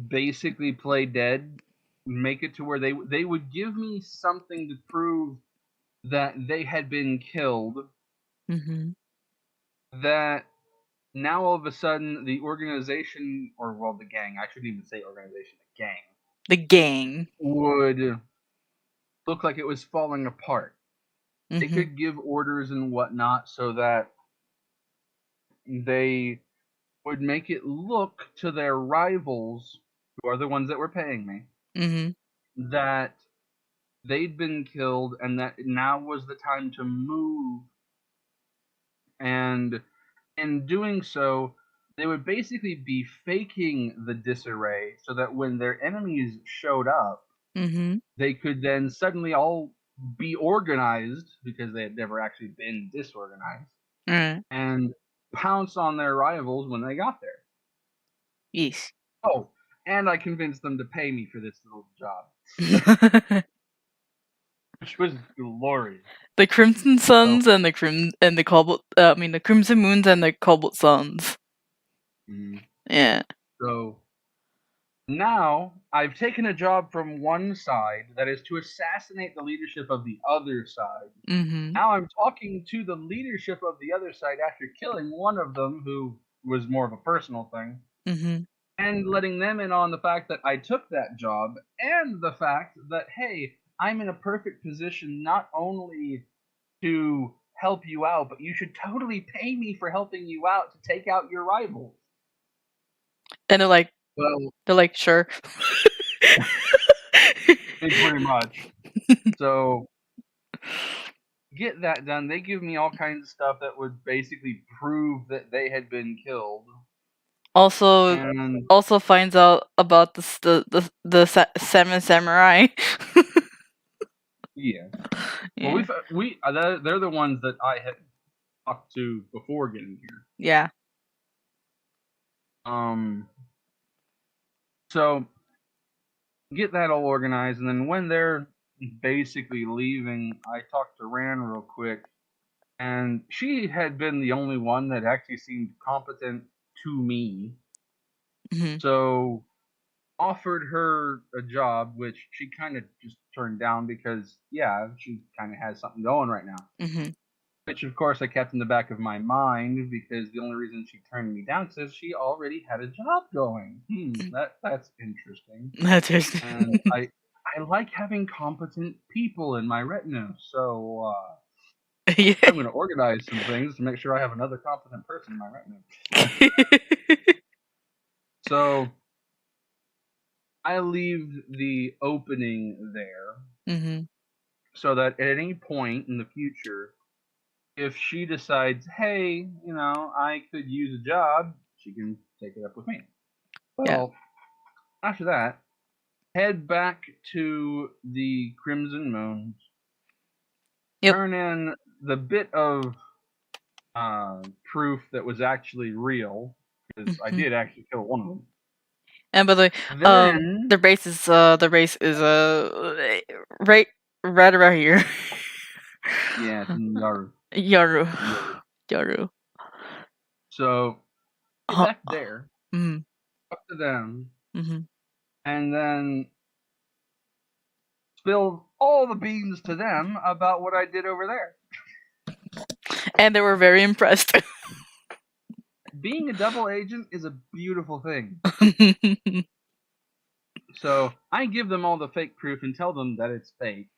basically play dead, make it to where they would give me something to prove that they had been killed, that now all of a sudden the organization, or well, the gang, I shouldn't even say organization, the gang would look like it was falling apart. They could give orders and whatnot so that they would make it look to their rivals, who are the ones that were paying me, that they'd been killed and that now was the time to move. And in doing so, they would basically be faking the disarray so that when their enemies showed up, they could then suddenly all be organized because they had never actually been disorganized, and pounce on their rivals when they got there. Yes. Oh, and I convinced them to pay me for this little job. Which was glorious. The Crimson Suns and the Cobalt. The Crimson Moons and the Cobalt Suns. Yeah. So now I've taken a job from one side that is to assassinate the leadership of the other side. Now I'm talking to the leadership of the other side after killing one of them, who was more of a personal thing, and letting them in on the fact that I took that job, and the fact that, hey, I'm in a perfect position not only to help you out, but you should totally pay me for helping you out to take out your rivals. And they're like, sure. Pretty much. So, get that done. They give me all kinds of stuff that would basically prove that they had been killed. Also finds out about the Seven Samurai. Yeah. Well, they're the ones that I had talked to before getting here. Yeah. So get that all organized, and then when they're basically leaving, I talked to Ran real quick, and she had been the only one that actually seemed competent to me. So offered her a job, which she kind of just turned down because, yeah, she kind of has something going right now. Which, of course, I kept in the back of my mind because the only reason she turned me down is she already had a job going. That's interesting. That's interesting. And I like having competent people in my retinue, so yeah. I'm going to organize some things to make sure I have another competent person in my retinue. So I leave the opening there so that at any point in the future, if she decides, hey, I could use a job, she can take it up with me. Well, after that, head back to the Crimson Moons. Turn in the bit of proof that was actually real, because I did actually kill one of them. And by the way, the race is right around here. Yeah, it's in Yaru. So get back there, up to them, and then spill all the beans to them about what I did over there. And they were very impressed. Being a double agent is a beautiful thing. So I give them all the fake proof and tell them that it's fake.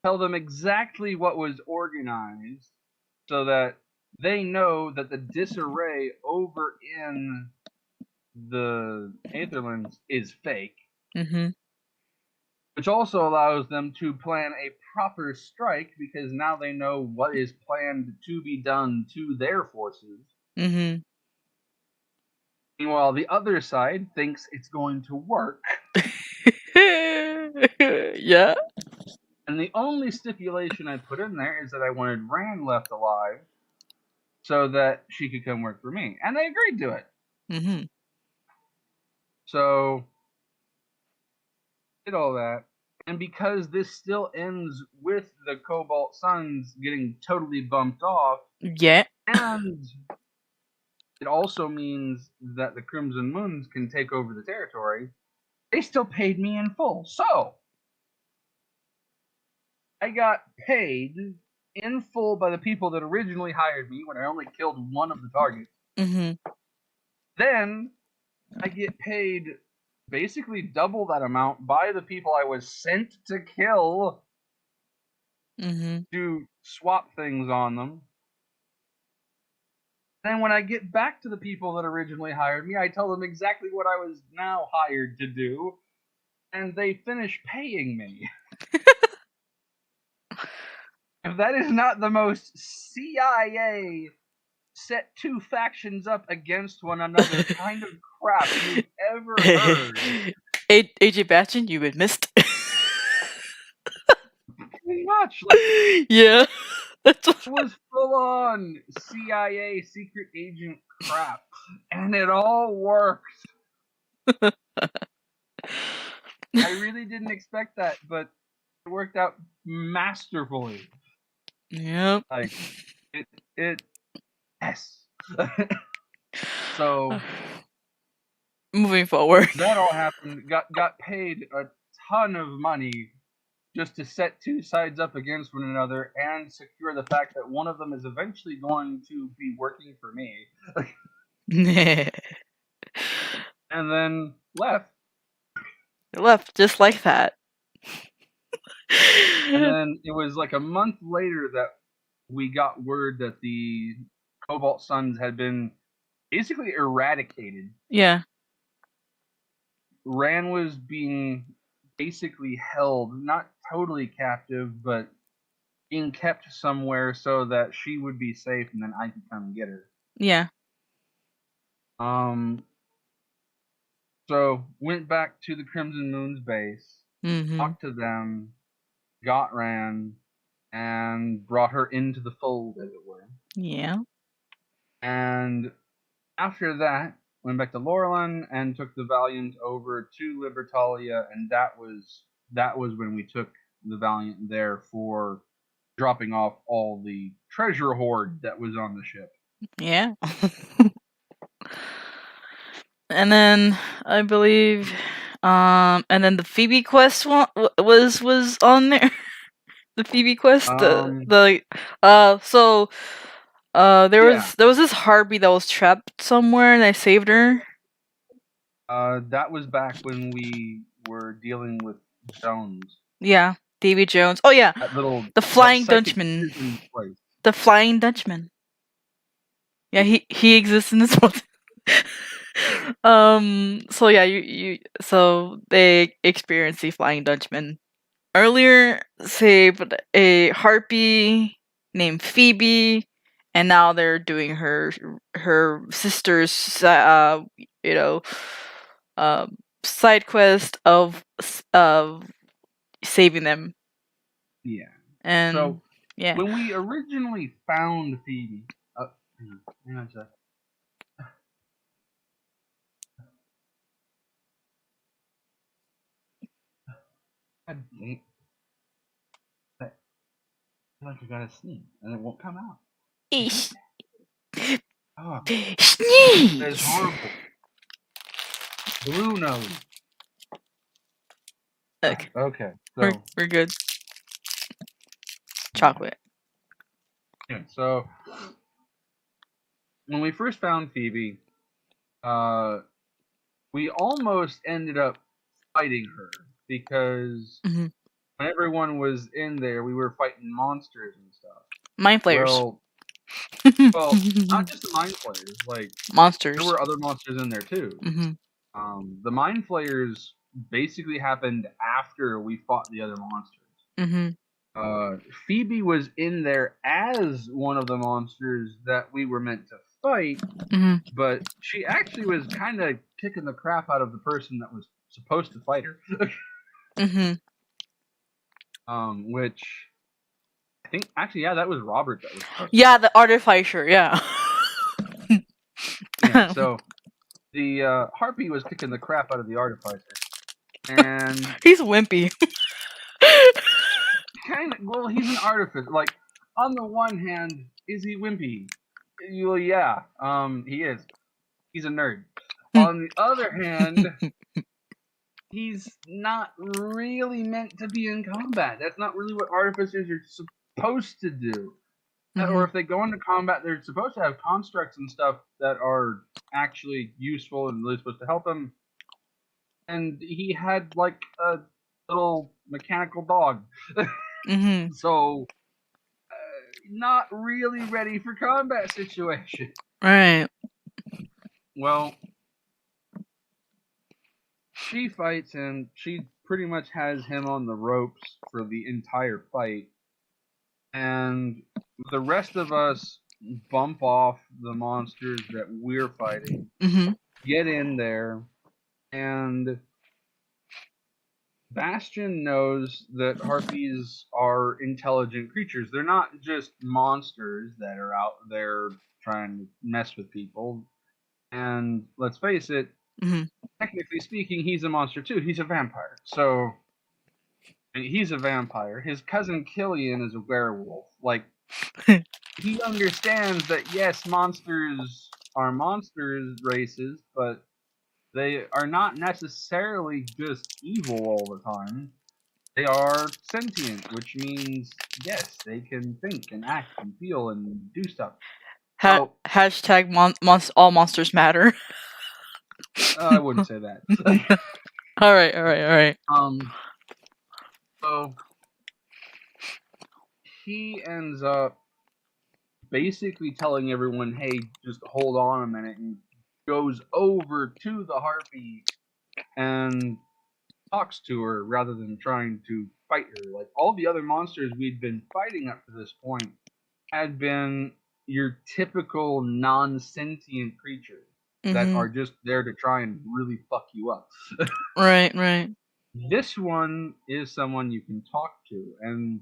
Tell them exactly what was organized so that they know that the disarray over in the Aetherlands is fake. Which also allows them to plan a proper strike because now they know what is planned to be done to their forces. Meanwhile, the other side thinks it's going to work. Yeah. And the only stipulation I put in there is that I wanted Ran left alive so that she could come work for me. And they agreed to it. So did all that. And because this still ends with the Cobalt Suns getting totally bumped off, Yeah. and it also means that the Crimson Moons can take over the territory, they still paid me in full. So, I got paid in full by the people that originally hired me when I only killed one of the targets. Mm-hmm. Then, I get paid basically double that amount by the people I was sent to kill to swap things on them. Then when I get back to the people that originally hired me, I tell them exactly what I was now hired to do, and they finish paying me. If that is not the most CIA set two factions up against one another kind of crap you've ever heard. AJ Batchin, you had missed. Pretty much. Like, yeah. It was full on CIA secret agent crap. And it all worked. I really didn't expect that, but it worked out masterfully. Yep. Like, it yes. So, moving forward. that all happened. Got paid a ton of money just to set two sides up against one another and secure the fact that one of them is eventually going to be working for me. And then left. Left just like that. And then it was like a month later that we got word that the Cobalt Suns had been basically eradicated. Yeah. Ran was being basically held, not totally captive, but being kept somewhere so that she would be safe and then I could come get her. Yeah. So went back to the Crimson Moon's base, talked to them, got Ran, and brought her into the fold, as it were. Yeah. And after that, went back to Loreland and took the Valiant over to Libertalia, and that was when we took the Valiant there for dropping off all the treasure hoard that was on the ship. Yeah. And then I believe, and then the Phoebe quest was on there. The Phoebe quest, there was this Harpy that was trapped somewhere, and I saved her. That was back when we were dealing with Jones. Yeah, Davy Jones. Oh yeah, the Flying Dutchman. The Flying Dutchman. Yeah, he exists in this world. So yeah, so they experienced the Flying Dutchman. Earlier saved a Harpy named Phoebe, and now they're doing her sister's side quest of saving them. Yeah. And so yeah, when we originally found Phoebe, hang on a sec. God dang. I feel like I gotta sneeze, and it won't come out. Oh, sneeze. that's horrible. Blue nose. Okay. Okay. So we're good. Chocolate. Yeah. So when we first found Phoebe, we almost ended up fighting her because when everyone was in there, we were fighting monsters and stuff. Mind flayers. Well, not just the mind flayers. Like monsters. There were other monsters in there too. The mind flayers basically happened after we fought the other monsters. Phoebe was in there as one of the monsters that we were meant to fight, but she actually was kind of kicking the crap out of the person that was supposed to fight her. Which I think actually, yeah, that was Robert that was. The artificer, yeah. Yeah. So the Harpy was kicking the crap out of the artificer, And he's wimpy. Well, he's an artificer. Like, on the one hand, is he wimpy? Well, yeah, he is. He's a nerd. On the other hand, he's not really meant to be in combat. That's not really what artificers are supposed to do. Or if they go into combat, they're supposed to have constructs and stuff that are actually useful and really supposed to help them. And he had like a little mechanical dog. So, not really ready for combat situation. Right. Well, she fights and she pretty much has him on the ropes for the entire fight. And the rest of us bump off the monsters that we're fighting, get in there, and Bastion knows that harpies are intelligent creatures. They're not just monsters that are out there trying to mess with people. And let's face it, technically speaking, he's a monster too. He's a vampire. So, he's a vampire. His cousin Killian is a werewolf. Like, he understands that, yes, monsters are monsters races, but they are not necessarily just evil all the time. They are sentient, which means, yes, they can think and act and feel and do stuff. Hashtag all monsters matter. I wouldn't say that. All right. So he ends up basically telling everyone, hey, just hold on a minute, and goes over to the harpy and talks to her rather than trying to fight her. Like, all the other monsters we'd been fighting up to this point had been your typical non-sentient creatures that are just there to try and really fuck you up. Right. This one is someone you can talk to, and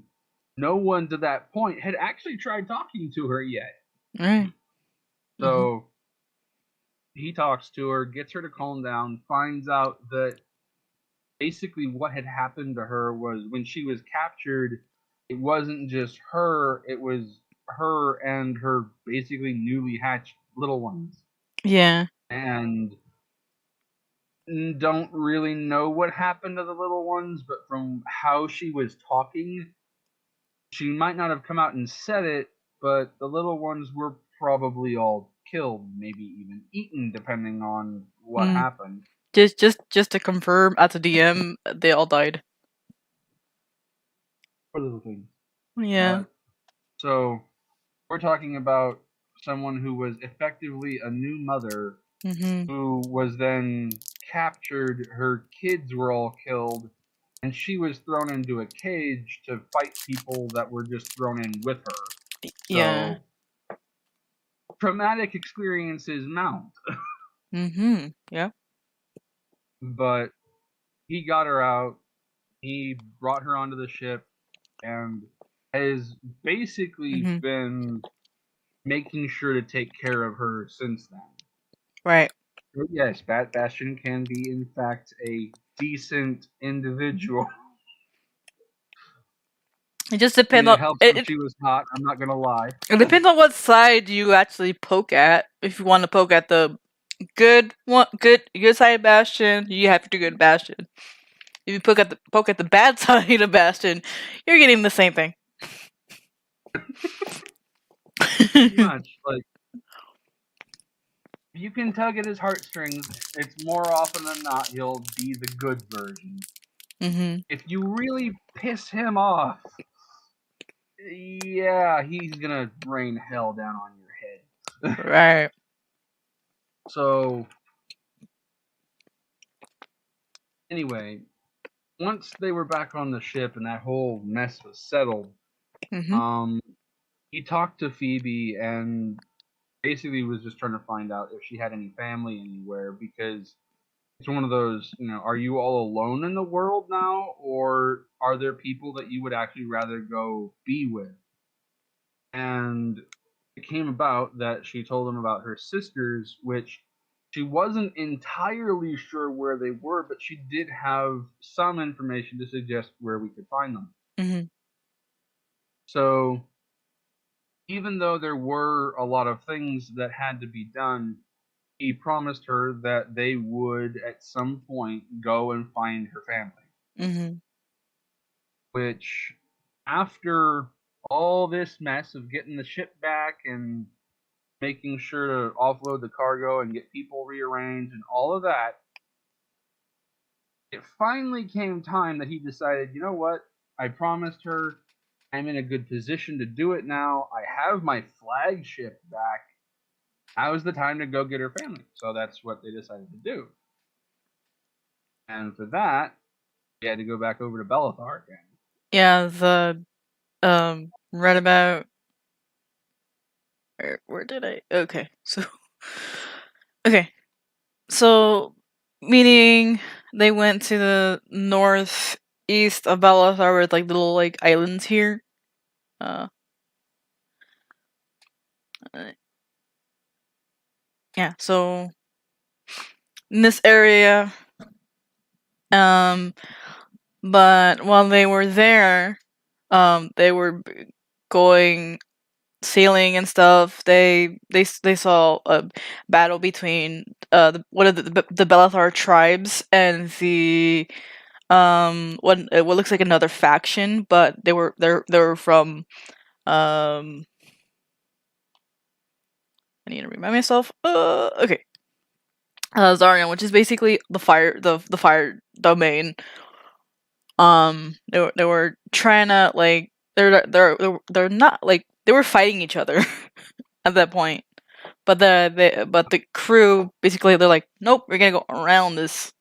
no one to that point had actually tried talking to her yet. Right. So he talks to her, gets her to calm down, finds out that basically what had happened to her was when she was captured, it wasn't just her, it was her and her basically newly hatched little ones. Yeah. And don't really know what happened to the little ones, but from how she was talking, she might not have come out and said it, but the little ones were probably all killed, maybe even eaten, depending on what happened. Just to confirm, at the DM, they all died. Poor little things. Yeah. So we're talking about someone who was effectively a new mother, who was then captured. Her kids were all killed, and she was thrown into a cage to fight people that were just thrown in with her. Yeah. So, traumatic experiences mount. Yeah. But he got her out. He brought her onto the ship and has basically been making sure to take care of her since then. Right. But yes, Bastion can be, in fact, a decent individual. It just depends on. She was hot. I'm not gonna lie. It depends on what side you actually poke at. If you want to poke at the good side of Bastion, you have to do good Bastion. If you poke at the bad side of Bastion, you're getting the same thing. Pretty much, like, if you can tug at his heartstrings, it's more often than not he'll be the good version. If you really piss him off, yeah, he's gonna rain hell down on your head. Right. So, anyway, once they were back on the ship and that whole mess was settled, he talked to Phoebe and basically was just trying to find out if she had any family anywhere, because it's one of those, are you all alone in the world now, or are there people that you would actually rather go be with? And it came about that she told him about her sisters, which she wasn't entirely sure where they were, but she did have some information to suggest where we could find them. Mm-hmm. So, even though there were a lot of things that had to be done, he promised her that they would at some point go and find her family. Mm-hmm. Which, after all this mess of getting the ship back and making sure to offload the cargo and get people rearranged and all of that, it finally came time that he decided, you know what? I promised her I'm in a good position to do it now. I have my flagship back. Now is the time to go get her family. So that's what they decided to do. And for that, we had to go back over to Bellathar again. Yeah, read about... Where did I... Okay, so... Okay, so... Meaning, they went to the northeast of Bellathar with, like, little, like, islands here. Yeah, so... In this area... But while they were there, they were going sailing and stuff. They saw a battle between one of the Bellathar tribes and the what looks like another faction, but they were from I need to remind myself. Okay. Zarian, which is basically the fire domain. They were trying to, like, they're not, like, they were fighting each other at that point, but the crew basically, they're like, nope, we're gonna go around this.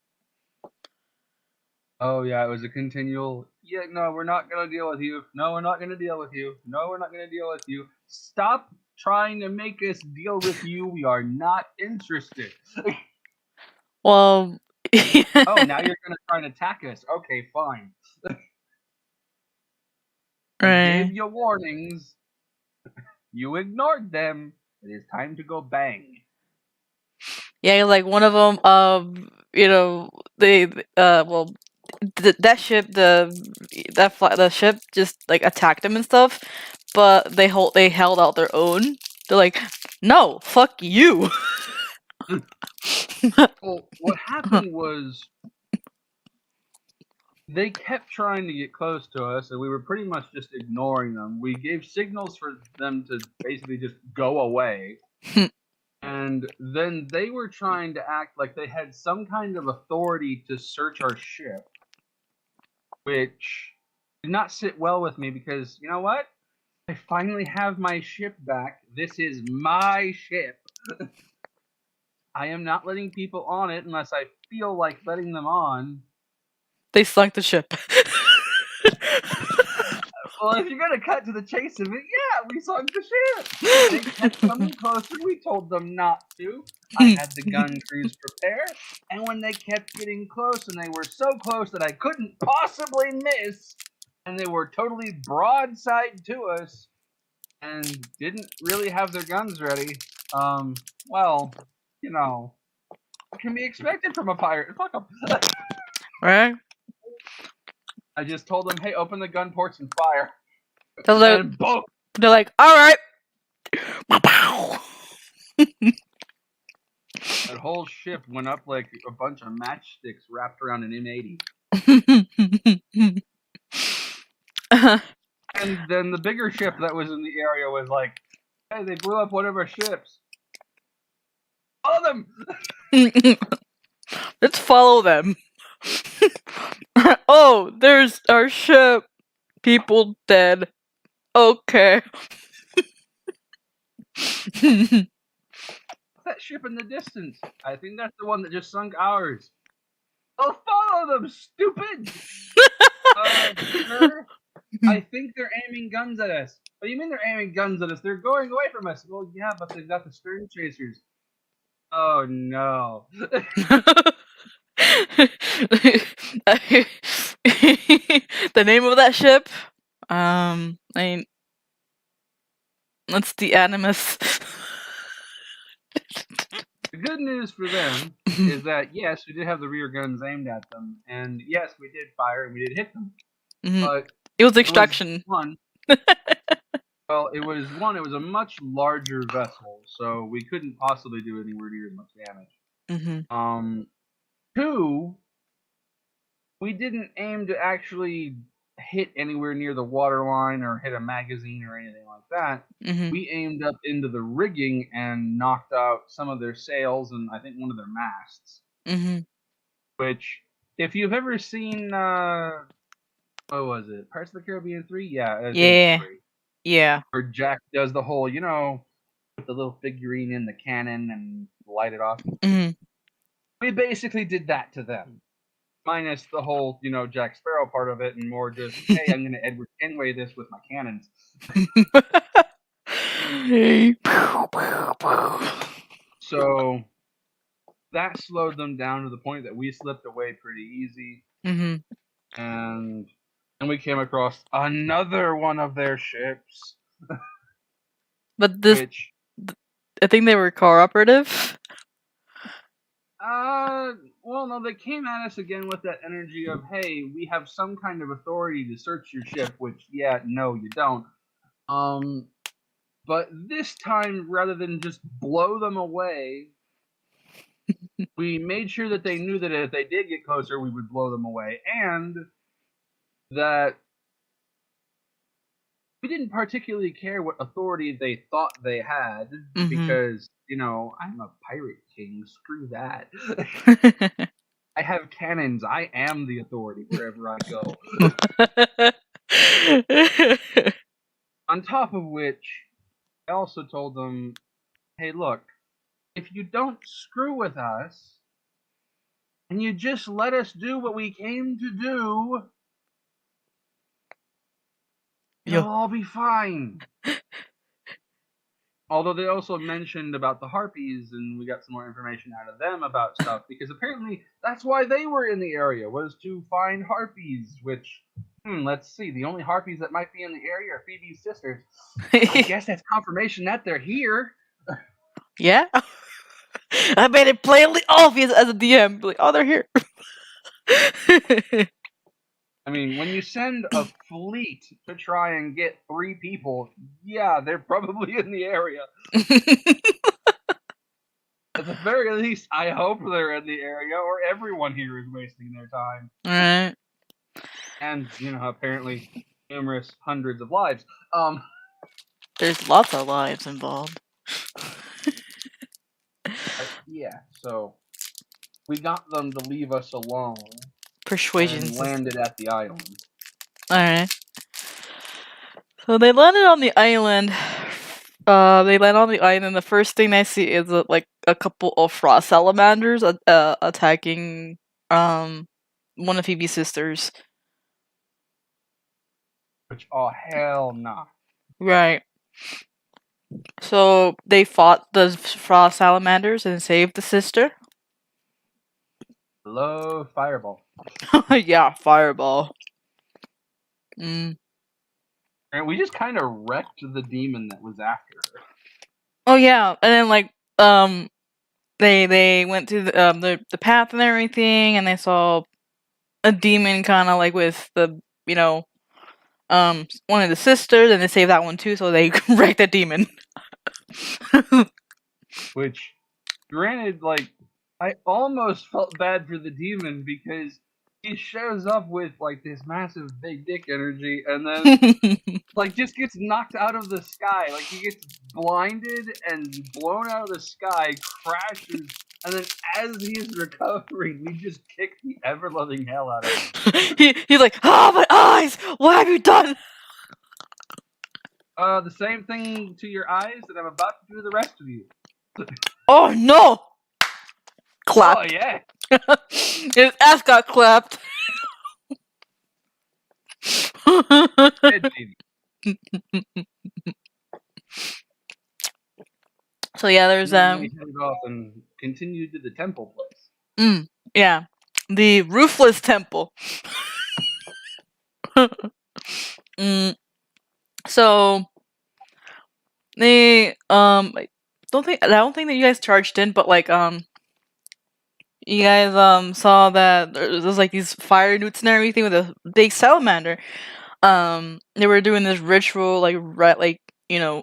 Oh yeah, it was a continual. Yeah, no, we're not gonna deal with you. No, we're not gonna deal with you. No, we're not gonna deal with you. Stop trying to make us deal with you. We are not interested. Well. Oh, now you're gonna try and attack us. Okay, fine. I gave you warnings. You ignored them. It is time to go bang. Yeah, like one of them, that ship, the ship just, like, attacked them and stuff, but they held out their own. They're like, no, fuck you. Well, what happened was they kept trying to get close to us, and we were pretty much just ignoring them. We gave signals for them to basically just go away. And then they were trying to act like they had some kind of authority to search our ship, which did not sit well with me because, you know what? I finally have my ship back. This is my ship. I am not letting people on it unless I feel like letting them on. They sunk the ship. Well, if you're gonna cut to the chase of it, yeah, we sunk the ship. They kept coming closer. We told them not to. I had the gun crews prepare, and when they kept getting close, and they were so close that I couldn't possibly miss, and they were totally broadside to us, and didn't really have their guns ready. Well, you know, what can be expected from a pirate? Fuck them. Right? I just told them, hey, open the gun ports and fire. And boom! They're like, alright! That whole ship went up like a bunch of matchsticks wrapped around an M80. And then the bigger ship that was in the area was like, hey, they blew up one of our ships. Follow them! Let's follow them. Oh, there's our ship. People dead. Okay. That ship in the distance. I think that's the one that just sunk ours. Oh, follow them, stupid! Sir, I think they're aiming guns at us. What do you mean they're aiming guns at us? They're going away from us. Well, yeah, but they've got the stern chasers. Oh, no. The name of that ship? That's the Animus. The good news for them is that, yes, we did have the rear guns aimed at them, and yes, we did fire and we did hit them. But it was extraction. It was a much larger vessel, so we couldn't possibly do anywhere near as much damage. 2, we didn't aim to actually hit anywhere near the waterline or hit a magazine or anything like that. We aimed up into the rigging and knocked out some of their sails and I think one of their masts. Which, if you've ever seen, what was it? Pirates of the Caribbean 3? Yeah. Yeah. 3. Yeah. Where Jack does the whole, put the little figurine in the cannon and light it off. We basically did that to them. Minus the whole, Jack Sparrow part of it, and more just, hey, I'm going to Edward Kenway this with my cannons. So that slowed them down to the point that we slipped away pretty easy. And we came across another one of their ships. But this, I think they were cooperative. Well, no, they came at us again with that energy of, hey, we have some kind of authority to search your ship, which, yeah, no, you don't. But this time, rather than just blow them away, we made sure that they knew that if they did get closer, we would blow them away, and that we didn't particularly care what authority they thought they had, because, I'm a pirate king, screw that. I have cannons, I am the authority wherever I go. On top of which, I also told them, hey, look, if you don't screw with us, and you just let us do what we came to do, it'll all be fine. Although they also mentioned about the harpies, and we got some more information out of them about stuff, because apparently that's why they were in the area, was to find harpies, which, let's see, the only harpies that might be in the area are Phoebe's sisters. I guess that's confirmation that they're here. Yeah? I made it plainly obvious as a DM. Like, oh, they're here. I mean, when you send a fleet to try and get 3 people, yeah, they're probably in the area. At the very least, I hope they're in the area, or everyone here is wasting their time. Alright. And, apparently numerous hundreds of lives. There's lots of lives involved. Yeah, so we got them to leave us alone. Persuasion. And landed at the island. Alright. So they landed on the island. And the first thing I see is a couple of frost salamanders attacking one of Phoebe's sisters. Which, oh hell nah. Right. So they fought the frost salamanders and saved the sister. Hello, Fireball. Yeah, Fireball. And we just kind of wrecked the demon that was after her. Oh yeah, and then they went through the path and everything, and they saw a demon kind of with the one of the sisters, and they saved that one too, so they wrecked that demon. Which, granted, I almost felt bad for the demon because he shows up with this massive big dick energy, and then just gets knocked out of the sky. He gets blinded and blown out of the sky, crashes, and then as he's recovering, we just kick the ever-loving hell out of him. He's like, "Ah, my eyes! What have you done?" The same thing to your eyes that I'm about to do to the rest of you. Oh no! Clap. Oh yeah. His ass got clapped. So yeah, there's We headed off and continued to the temple place. Yeah, the Ruthless Temple. So they the I don't think that you guys charged in, but like you guys saw that there's like these fire newts and everything with a big salamander. They were doing this ritual like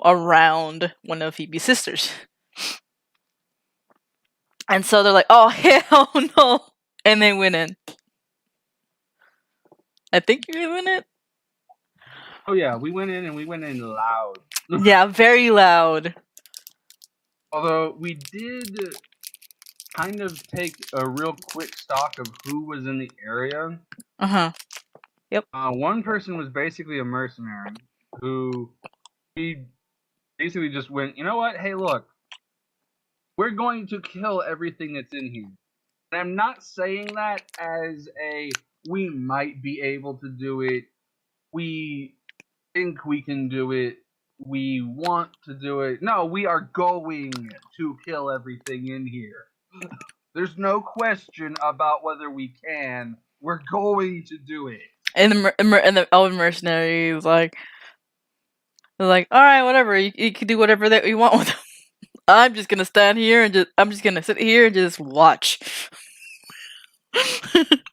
around one of Phoebe's sisters. And so they're like, oh hell no, and they went in. I think you went in. Oh yeah, we went in and we went in loud. Yeah, very loud. Although we did kind of take a real quick stock of who was in the area. Yep. One person was basically a mercenary who he basically just went, you know what? Hey, look, we're going to kill everything that's in here. And I'm not saying that as we might be able to do it. We think we can do it. We want to do it. No, we are going to kill everything in here. There's no question about whether we can. We're going to do it. And the elven mercenary is like, all right, whatever. You can do whatever that you want with them. I'm just gonna stand here and I'm just gonna sit here and just watch.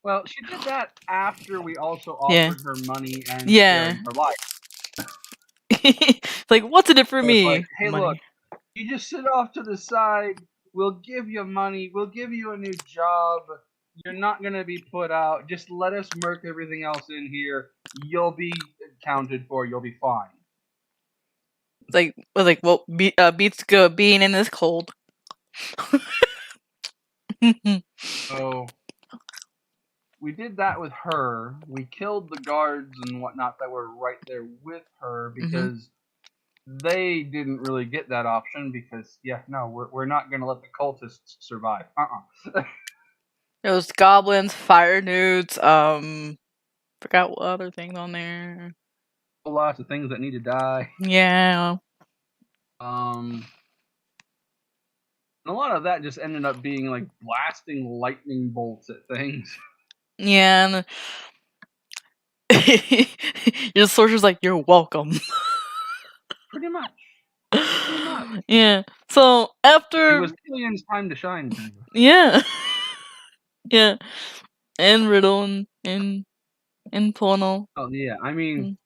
Well, she did that after we also offered her money and her life. Like, what's in it for me? Like, hey, money. Look, you just sit off to the side. We'll give you money. We'll give you a new job. You're not gonna be put out. Just let us murk everything else in here. You'll be accounted for. You'll be fine. Well, beats good being in this cold. So we did that with her. We killed the guards and whatnot that were right there with her because they didn't really get that option because, we're not going to let the cultists survive. There was goblins, fire newts, forgot what other things on there. Lots of things that need to die. Yeah. And a lot of that just ended up being like blasting lightning bolts at things. Yeah, and your soldier's like, you're welcome. Pretty much. Yeah. So after it was Killian's time to shine. Yeah. Yeah. And Riddle and Pono. Oh yeah, I mean,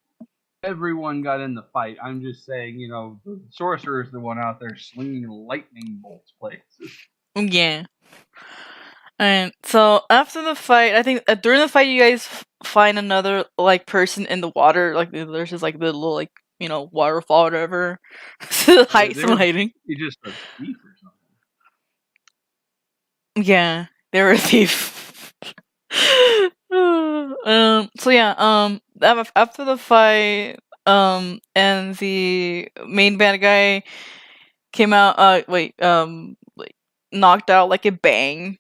everyone got in the fight. I'm just saying, the sorcerer's the one out there slinging lightning bolts places. Yeah. And so after the fight, I think during the fight, you guys find another person in the water. Like there's just like the little waterfall or whatever. Height some lighting. You just a thief or something. Yeah, they were a thief. So yeah, after the fight, and the main bad guy came out. Knocked out like a bang.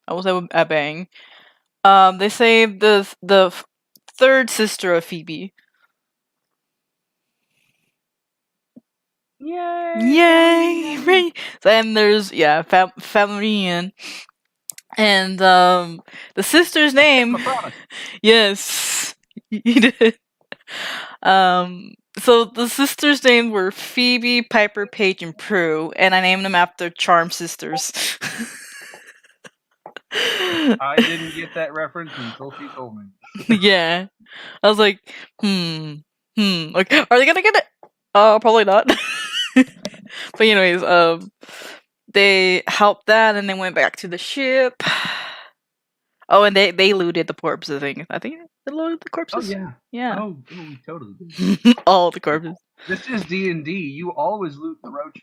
I will say a bang. They saved the third sister of Phoebe. Yay! Right. And there's family reunion, and the sister's name. Yes, he did. So the sisters' names were Phoebe, Piper, Paige, and Prue, and I named them after Charm sisters. I didn't get that reference until she told me. Yeah, I was like, Like, are they gonna get it? Probably not. But anyways, they helped that, and they went back to the ship. Oh, and they looted the corpses. I think they looted the corpses. Oh yeah. Oh, we totally did. All the corpses. This is D&D. You always loot the roaches.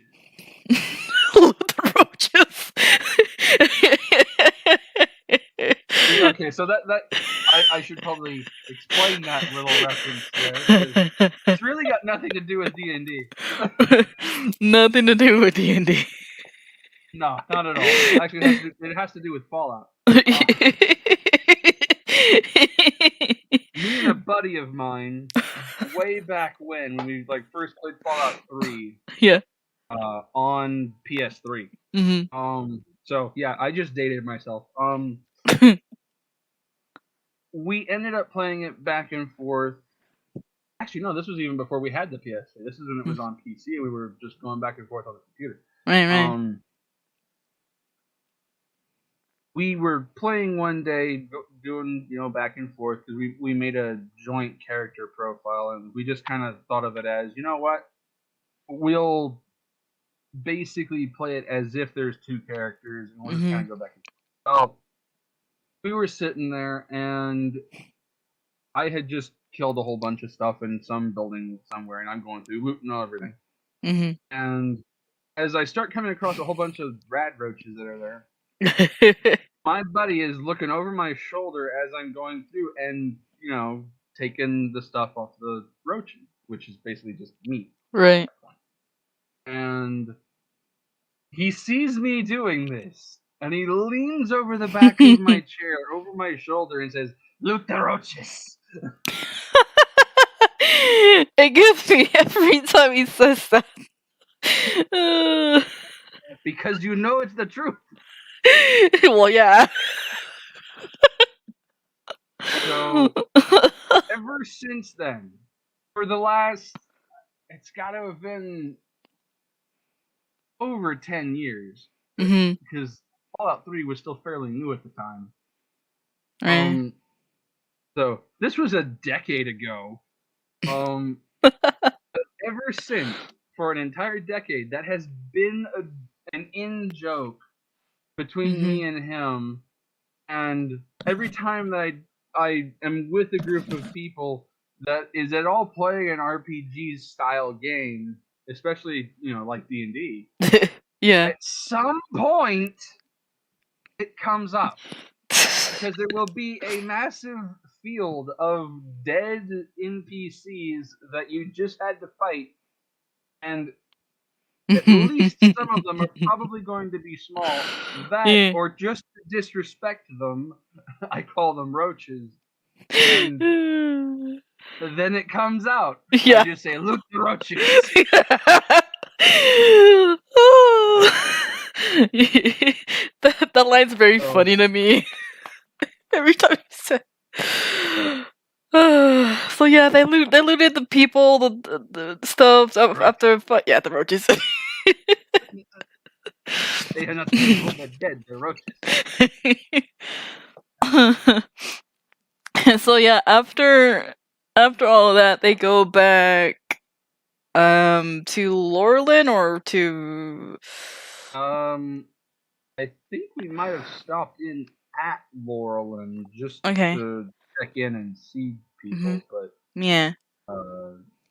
Loot the roaches. Okay, so that I should probably explain that little reference there. It's really got nothing to do with D&D. Nothing to do with D&D. No, not at all. Actually, it has to do with Fallout. Me and a buddy of mine, way back when we first played Fallout 3. Yeah. On PS3. So yeah, I just dated myself. We ended up playing it back and forth. Actually, no, this was even before we had the PSA. This is when it was on PC and we were just going back and forth on the computer. Right. We were playing one day, doing, back and forth, because we made a joint character profile, and we just kind of thought of it as, you know what, we'll basically play it as if there's two characters, and we'll just kind of go back and forth. So we were sitting there, and I had just killed a whole bunch of stuff in some building somewhere, and I'm going through looting all everything. And as I start coming across a whole bunch of rad roaches that are there, my buddy is looking over my shoulder as I'm going through and, taking the stuff off the roaches, which is basically just meat. Right. And he sees me doing this, and he leans over the back of my chair, over my shoulder, and says, "Loot the roaches." It gives me every time he says that. Because it's the truth. Well, yeah. So, ever since then, for the last, it's got to have been over 10 years, because Fallout 3 was still fairly new at the time. Right. So, this was a decade ago. Ever since, for an entire decade, that has been an in-joke between me and him, and every time that I am with a group of people that is at all playing an RPG style game, especially, like D&D, yeah. at some point it comes up, because there will be a massive field of dead NPCs that you just had to fight, and at least some of them are probably going to be small. That, or just to disrespect them, I call them roaches. And then it comes out. Yeah. I just say, "Loot the roaches." That line's very funny to me. Every time you say. So yeah, they looted the people, the stuff after, but yeah, the roaches. They are not people, they're dead. They're roaches. So yeah, after all of that, they go back to Loreland, or to I think we might have stopped in at Loreland just okay. to check in and see people, but yeah,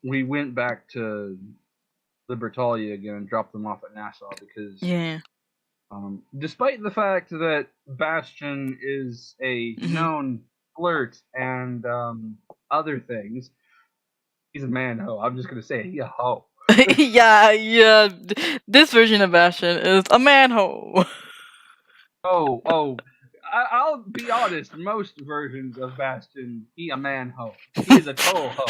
we went back to Libertalia again and dropped them off at Nassau, because despite the fact that Bastion is a known flirt and other things, he's a man-ho. I'm just gonna say it, he a hoe. yeah. This version of Bastion is a man-ho. I'll be honest. Most versions of Bastion, he a man-ho. He is a total hoe.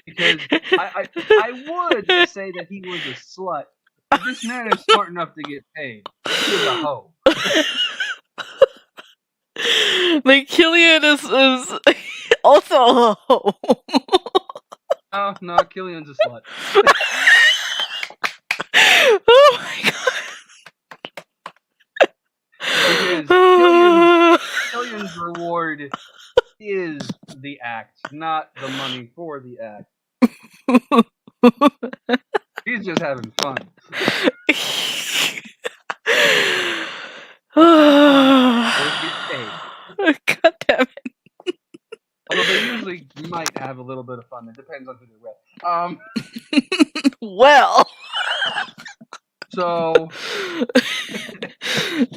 Because I would say that he was a slut, but this man is smart enough to get paid. He is a hoe. Like, Killian is also a hoe. No, Killian's a slut. Oh my god. Because Killian's reward is the act, not the money for the act. He's just having fun. God damn it. Although they usually might have a little bit of fun. It depends on who they're with. Well. So.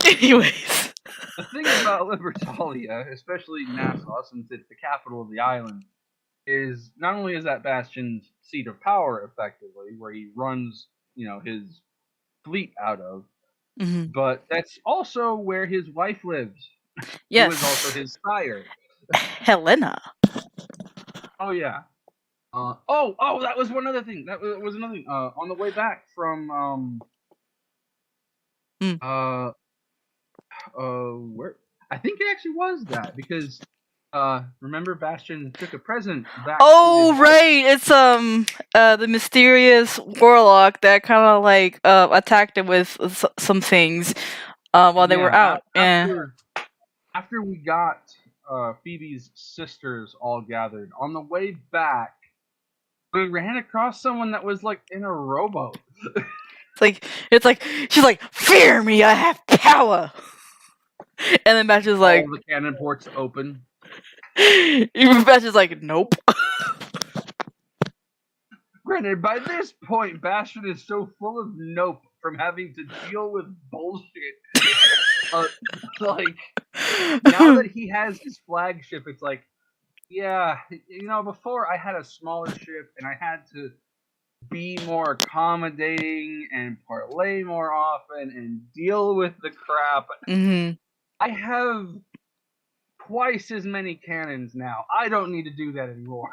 Anyways. The thing about Libertalia, especially Nassau, since it's the capital of the island, is not only is that Bastion's seat of power, effectively, where he runs, his fleet out of, but that's also where his wife lives. Yes. Who is also his sire. Helena. Oh, yeah. That was one other thing. That was another thing. On the way back from, where? I think it actually was that, because remember Bastion took a present back. Oh, to his right! It's the mysterious warlock that kind of like attacked him with some things while they were out. After we got Phoebe's sisters all gathered on the way back, we ran across someone that was like in a rowboat. It's like she's like, "Fear me, I have power." And then Batch is like, all the cannon ports open. Even Batch is like, "Nope." Granted, by this point, Bastion is so full of nope from having to deal with bullshit. Like, now that he has his flagship, it's like, yeah, before I had a smaller ship and I had to be more accommodating and parlay more often and deal with the crap. Mm-hmm. I have twice as many cannons now. I don't need to do that anymore.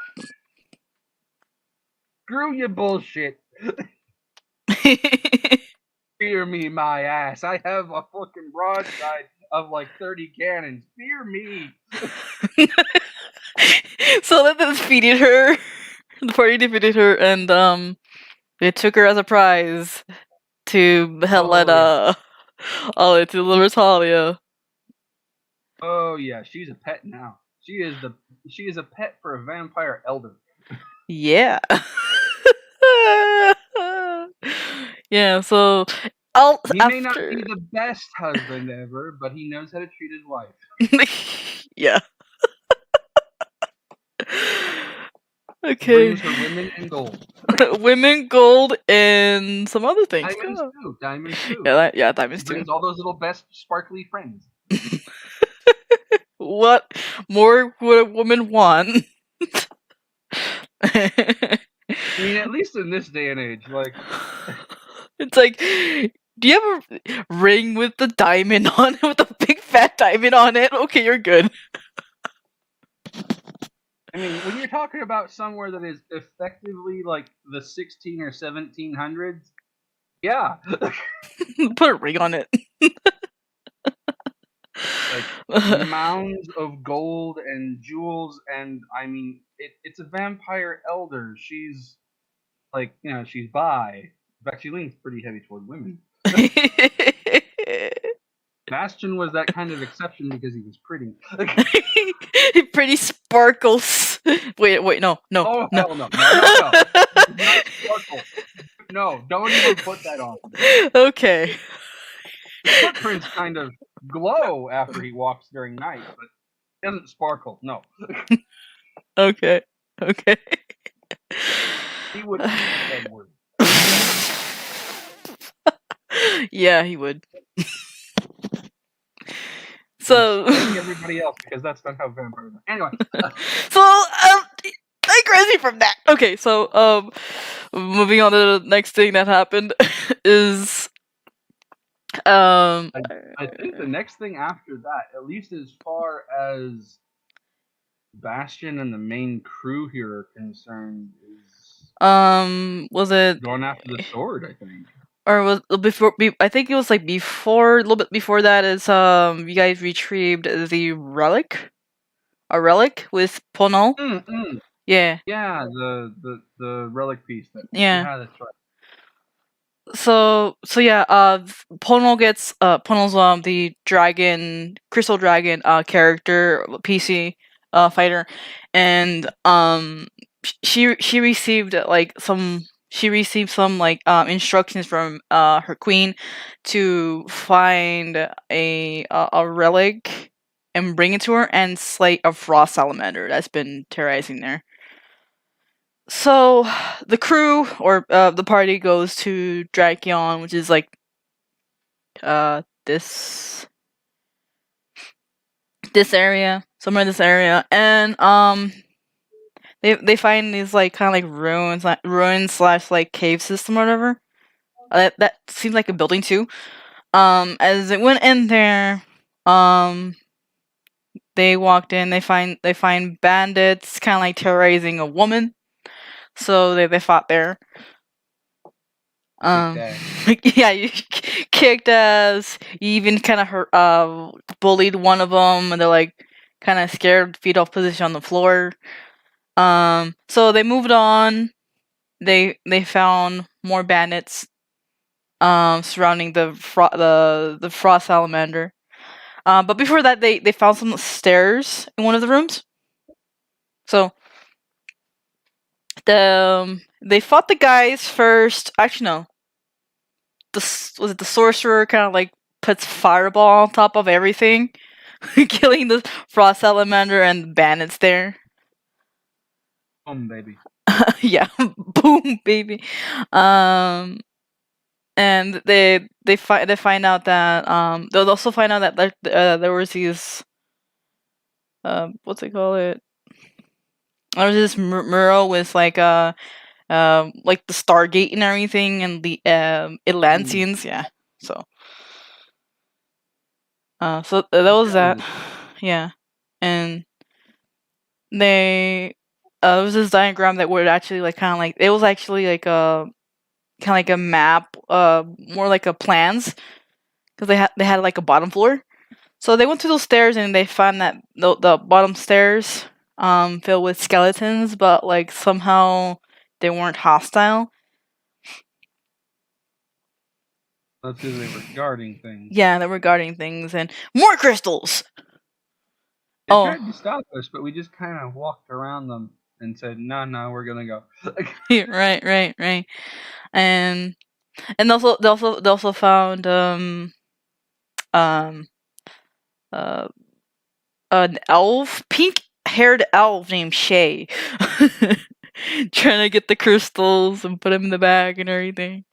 Screw your bullshit. Fear me, my ass. I have a fucking broadside of like 30 cannons. Fear me. So they defeated her. The party defeated her, and they took her as a prize to Helena. To Libertalia. Oh yeah, she's a pet now. She is a pet for a vampire elder. Yeah. Yeah, so he may not be the best husband ever, but he knows how to treat his wife. Yeah. Okay. He brings her women and gold. Women, gold, and some other things. Diamonds too. Yeah, diamonds too. Brings all those little best sparkly friends. What more would a woman want? I mean, at least in this day and age, like, it's like, do you have a ring with the diamond on it, with a big fat diamond on it? Okay, you're good. I mean, when you're talking about somewhere that is effectively like the 16 or 1700s, yeah. Put a ring on it. Like, mounds of gold and jewels, and I mean, it's a vampire elder. She's like, she's bi. In fact, she leans pretty heavy toward women. Bastion was that kind of exception because he was pretty. Pretty sparkles. Wait, no. Oh, no. Hell no. Not sparkle. No, don't even put that on. Okay. His footprints kind of glow after he walks during night, but it doesn't sparkle. No. Okay. He would eat Edward. Yeah, he would. So everybody else, because that's not how vampires are. Anyway. So crazy from that. Okay, so moving on to the next thing that happened is I think the next thing after that, at least as far as Bastion and the main crew here are concerned, is was it going after the sword, I think. Or was before? I think it was like before, a little bit before that. Is you guys retrieved the relic, a relic with Pono. Yeah. Yeah, the relic piece. Yeah. That's right. So yeah, Pono gets Pono's the dragon, crystal dragon character PC fighter, and she received some instructions from her queen to find a relic and bring it to her and slay a frost salamander that's been terrorizing there. So the crew or the party goes to Drakion, which is like this area, somewhere in this area, and they find these like kind of like ruins / like cave system or whatever. That seems like a building too. As it went in there, they walked in. They find bandits kind of like terrorizing a woman. So they fought there. Yeah, you kicked ass. You even kind of bullied one of them, and they're like, kind of scared, feet off position on the floor. So they moved on. They found more bandits surrounding the frost salamander. But before that, they found some stairs in one of the rooms. So they fought the guys first. Actually, no. Was it the sorcerer kind of like puts fireball on top of everything, killing the frost salamander and the bandits there. Boom, baby. Yeah, boom, baby. And they find out that they'll also find out that there was these what's it called it? There was this mural with like the Stargate and everything, and the Atlanteans, yeah. So that was that, yeah. And there was this diagram that would actually like kind of like it was actually like a kind of like a map, more like a plans, because they had like a bottom floor. So they went to those stairs and they found that the bottom stairs filled with skeletons, but like somehow they weren't hostile. That's because they were guarding things. Yeah, they were guarding things and more crystals. They tried to stop us, but we just kind of walked around them and said, "No, we're gonna go." Right. And they also found an elf, pink-haired elf named Shay, trying to get the crystals and put them in the bag and everything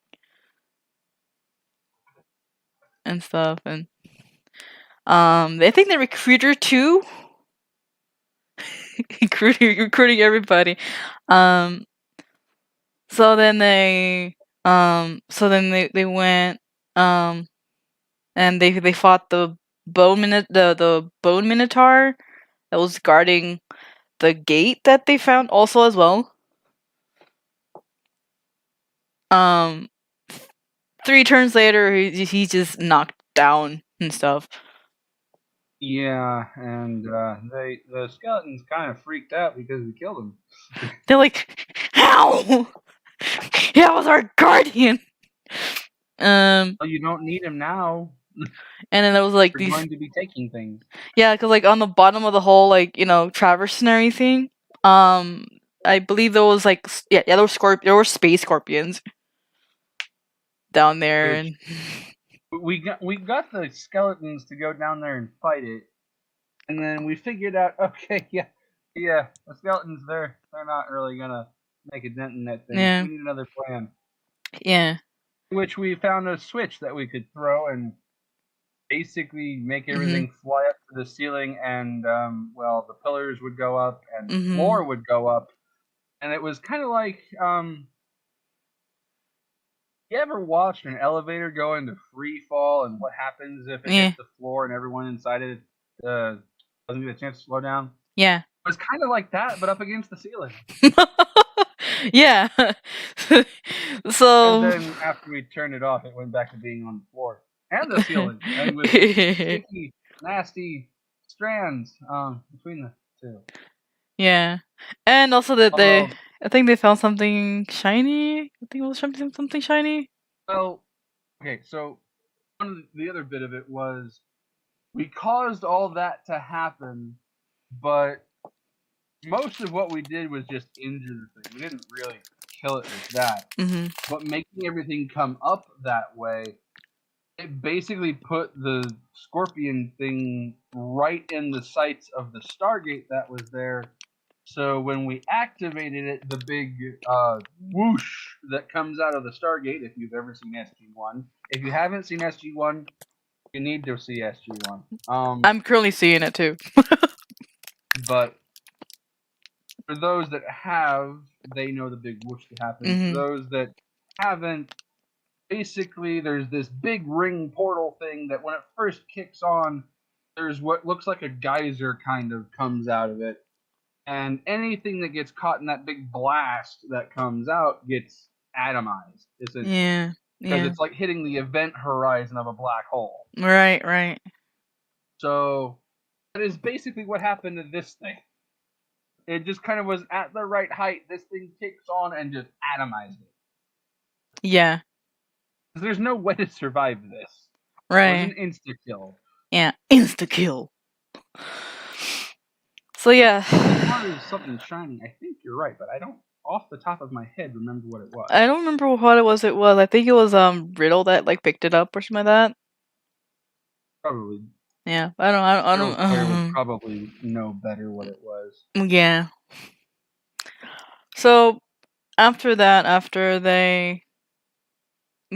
and stuff. And I think they recruited her too. recruiting everybody. So then they went and they fought the bone minotaur that was guarding the gate that they found also as well. 3 turns later, he's just knocked down and stuff. Yeah, and the skeletons kind of freaked out because we killed him. They're like, "How? That was our guardian." Well, you don't need him now. And then there was like We're going to be taking things. Yeah, because like on the bottom of the hole, like traverse and everything. I believe there was like there were space scorpions down there, and we got the skeletons to go down there and fight it, and then we figured out, okay, yeah, the skeletons they're not really gonna make a dent in that thing. Yeah. We need another plan. Yeah. Which we found a switch that we could throw and basically make everything fly up to the ceiling, and the pillars would go up and the floor would go up, and it was kind of like you ever watched an elevator go into free fall, and what happens if it hits the floor and everyone inside it doesn't get a chance to slow down? Yeah. It was kind of like that, but up against the ceiling. Yeah. So. And then after we turned it off, it went back to being on the floor and the ceiling, and with sticky, nasty strands between the two. Yeah, and also that I think they found something shiny. I think it was something shiny. Well, okay, so the other bit of it was we caused all that to happen, but most of what we did was just injure the thing. We didn't really kill it with that. But making everything come up that way, it basically put the scorpion thing right in the sights of the Stargate that was there. So when we activated it, the big whoosh that comes out of the Stargate, if you've ever seen SG-1. If you haven't seen SG-1, you need to see SG-1. I'm currently seeing it too. But for those that have, they know the big whoosh that happens. For those that haven't, basically there's this big ring portal thing that when it first kicks on, there's what looks like a geyser kind of comes out of it. And anything that gets caught in that big blast that comes out gets atomized. Because it's like hitting the event horizon of a black hole. Right. So That is basically what happened to this thing. It just kind of was at the right height. This thing kicks on and just atomized it. Yeah. There's no way to survive this. Right. It was an insta-kill. Yeah, insta-kill. So yeah. As far as something shiny, I think you're right, but I don't, off the top of my head, remember what it was. I don't remember what it was. I think it was Riddle that like picked it up or something like that. Probably. Yeah, I don't. Player would probably know better what it was. Yeah. So after they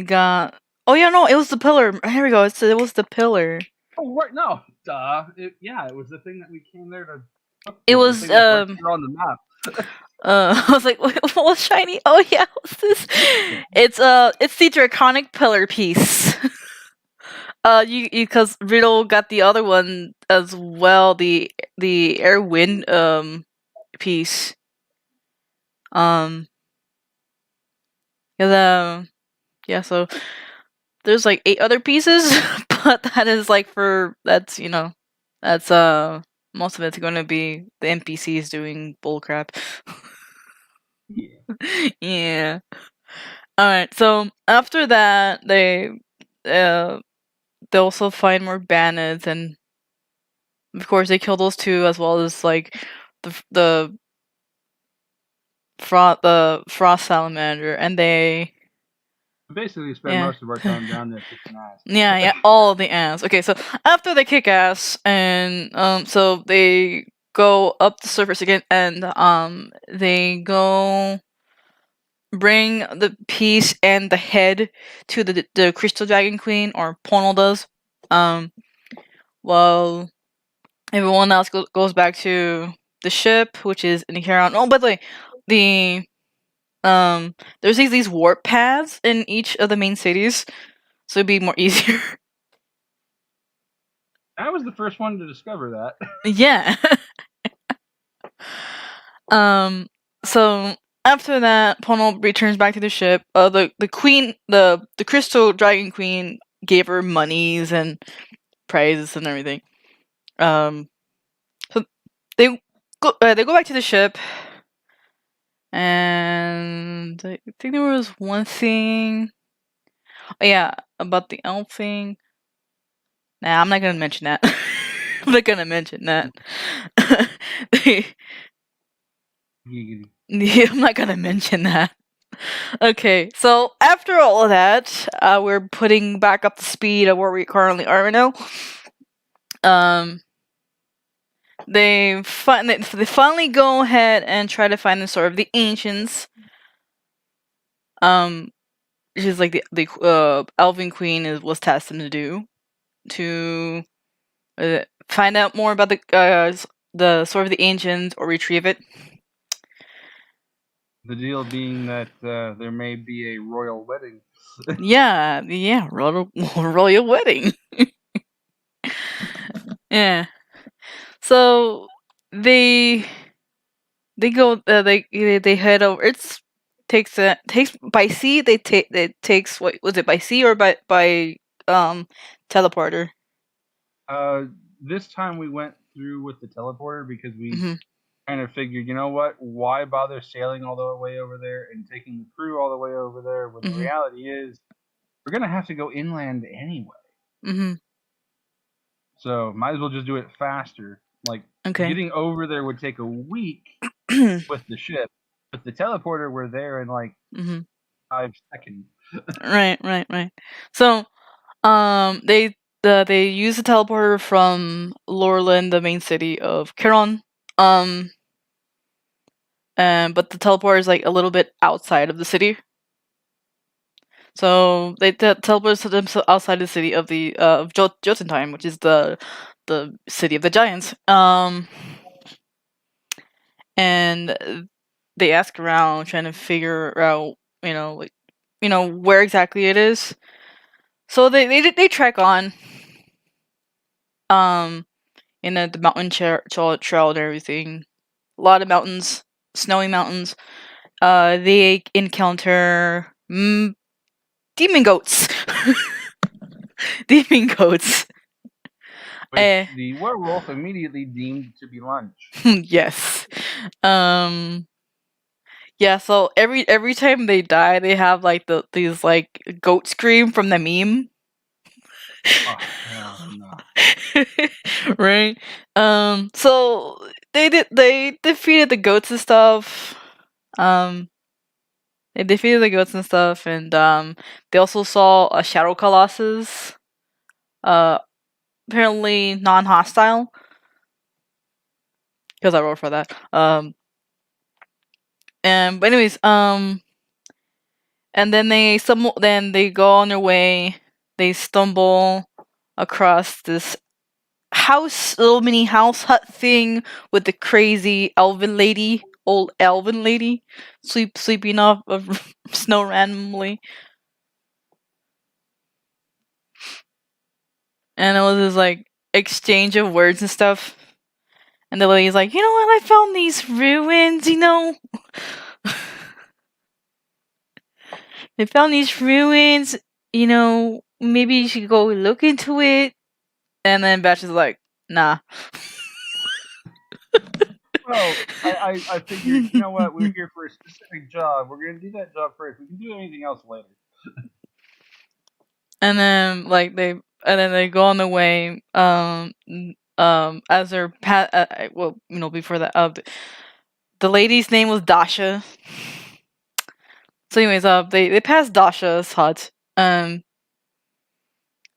got. Oh yeah, no, it was the pillar. Here we go. It was the pillar. Oh right, no, duh. It was the thing that we came there to. It was right here on the map. I was like, what was shiny? Oh yeah, what's this? It's the draconic pillar piece. You because Riddle got the other one as well, the air wind piece. Yeah, so there's like 8 other pieces, but that is like that's most of it's going to be the NPCs doing bullcrap. Yeah. Yeah. All right. So after that, they also find more bandits, and of course they kill those 2, as well as like the frost salamander, and they basically spend most of our time down there kicking ass. Yeah, all of the ass. Okay, so after they kick ass, and so they go up the surface again, and they go bring the piece and the head to the Crystal Dragon Queen, or Ponal does. While everyone else goes back to the ship, which is in Heron. Oh, by the way, there's these warp paths in each of the main cities, so it'd be more easier. I was the first one to discover that. Yeah. So after that, Pono returns back to the ship. The queen, the Crystal Dragon Queen, gave her monies and prizes and everything. So they go back to the ship, and I think there was one thing. Oh, yeah, about the elf thing. Nah, I'm not gonna mention that. I'm not gonna mention that. I'm not gonna mention that. Okay, so after all of that, we're putting back up the speed of where we currently are right now. They finally go ahead and try to find the Sword of the Ancients. Which is like the Elven Queen was tasked them to do, to find out more about the Sword of the Ancients or retrieve it. The deal being that there may be a royal wedding. yeah, royal wedding. Yeah. So they go. They head over. It takes by sea. It takes, what was it, by sea or by teleporter? This time we went through with the teleporter because we kind of figured, you know what? Why bother sailing all the way over there and taking the crew all the way over there when the reality is we're gonna have to go inland anyway. So might as well just do it faster. Like getting over there would take a week with the ship. With the teleporter, we're there in like 5 seconds. Right. So, they use the teleporter from Loreland, the main city of Chiron. But the teleporter is like a little bit outside of the city. So they teleport themselves outside the city of the of Jotunheim, which is the city of the giants. And they ask around, trying to figure out, where exactly it is. So they trek on, in the mountain trail and everything. A lot of mountains, snowy mountains. They encounter demon goats. Demon goats. Which the werewolf immediately deemed to be lunch. Yes. Yeah, so every time they die, they have like these like goat scream from the meme. Oh hell no! Right. So they defeated the goats and stuff. They defeated the goats and stuff, and they also saw a shadow colossus. Apparently non-hostile. Because I wrote for that. And but anyways, and then they go on their way. They stumble across this little mini house hut thing with the crazy old elven lady, sleeping off of snow randomly. And it was this like exchange of words and stuff. And the lady's like, you know what? I found these ruins, They found these ruins, maybe you should go look into it. And then Batch is like, nah. Well, I figured, you know what? We're here for a specific job. We're going to do that job first. We can do anything else later. And then, they go on the way, as they're before that, the lady's name was Dasha. So anyways, they passed Dasha's hut, and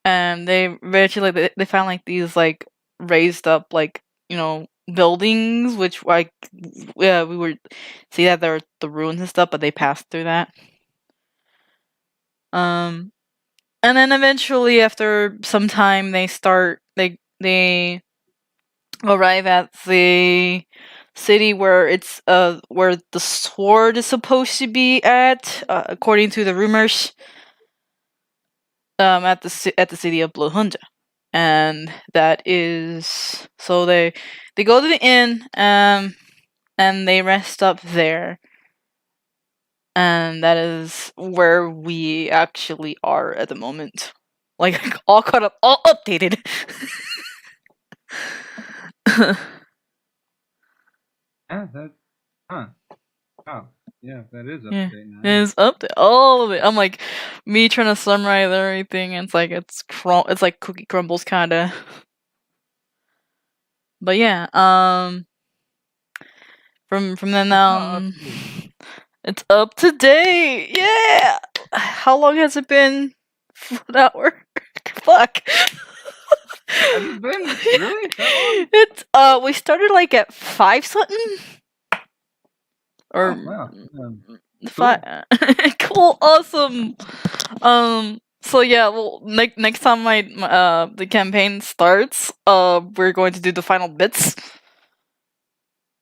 they eventually they found like these like raised up buildings, which we were see that they're the ruins and stuff, but they passed through that. And then eventually, after some time, they arrive at the city where where the sword is supposed to be at, according to the rumors. At the city of Blohunda, and that is so they go to the inn, and they rest up there, and that is where we actually are at the moment, like all caught up, all updated. Yeah, that is update now. It's up to all of it. I'm like me trying to summarize everything, and it's like it's like cookie crumbles kinda. But yeah, from then on, it's up to date. Yeah. How long has it been? 1 hour. Fuck. Has it been really that long? It's we started like at 5 something. Or wow. Cool, awesome. So yeah, well, next time the campaign starts, we're going to do the final bits.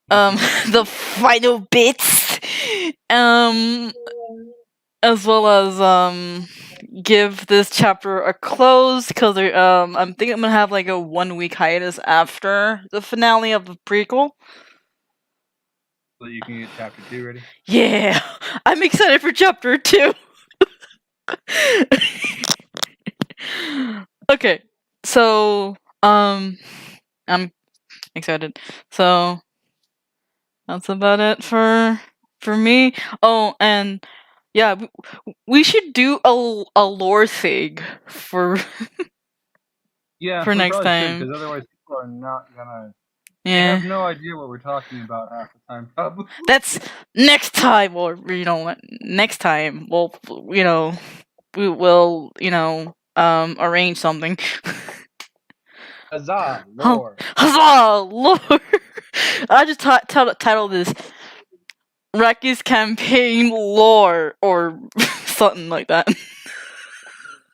The final bits. As well as give this chapter a close, because I think I'm gonna have like a 1 week hiatus after the finale of the prequel. So you can get chapter 2 ready? Yeah, I'm excited for chapter 2. Okay, so I'm excited. So that's about it for me. Oh, and yeah, we should do a lore thing for for next time, because otherwise people are not gonna. Yeah, they have no idea what we're talking about half the time. Probably. That's next time, or next time. Well, we will arrange something. Huzzah, lore! Huzzah, lore! I just titled this Raki's campaign lore or something like that.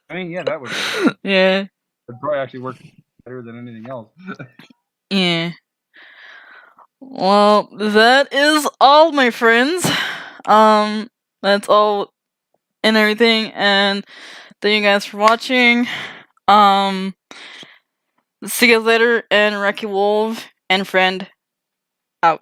I mean, yeah, that would work. Yeah. It'd probably actually work better than anything else. Yeah. Well, that is all, my friends. That's all and everything, and thank you guys for watching. See you guys later, and Raki Wolf and friend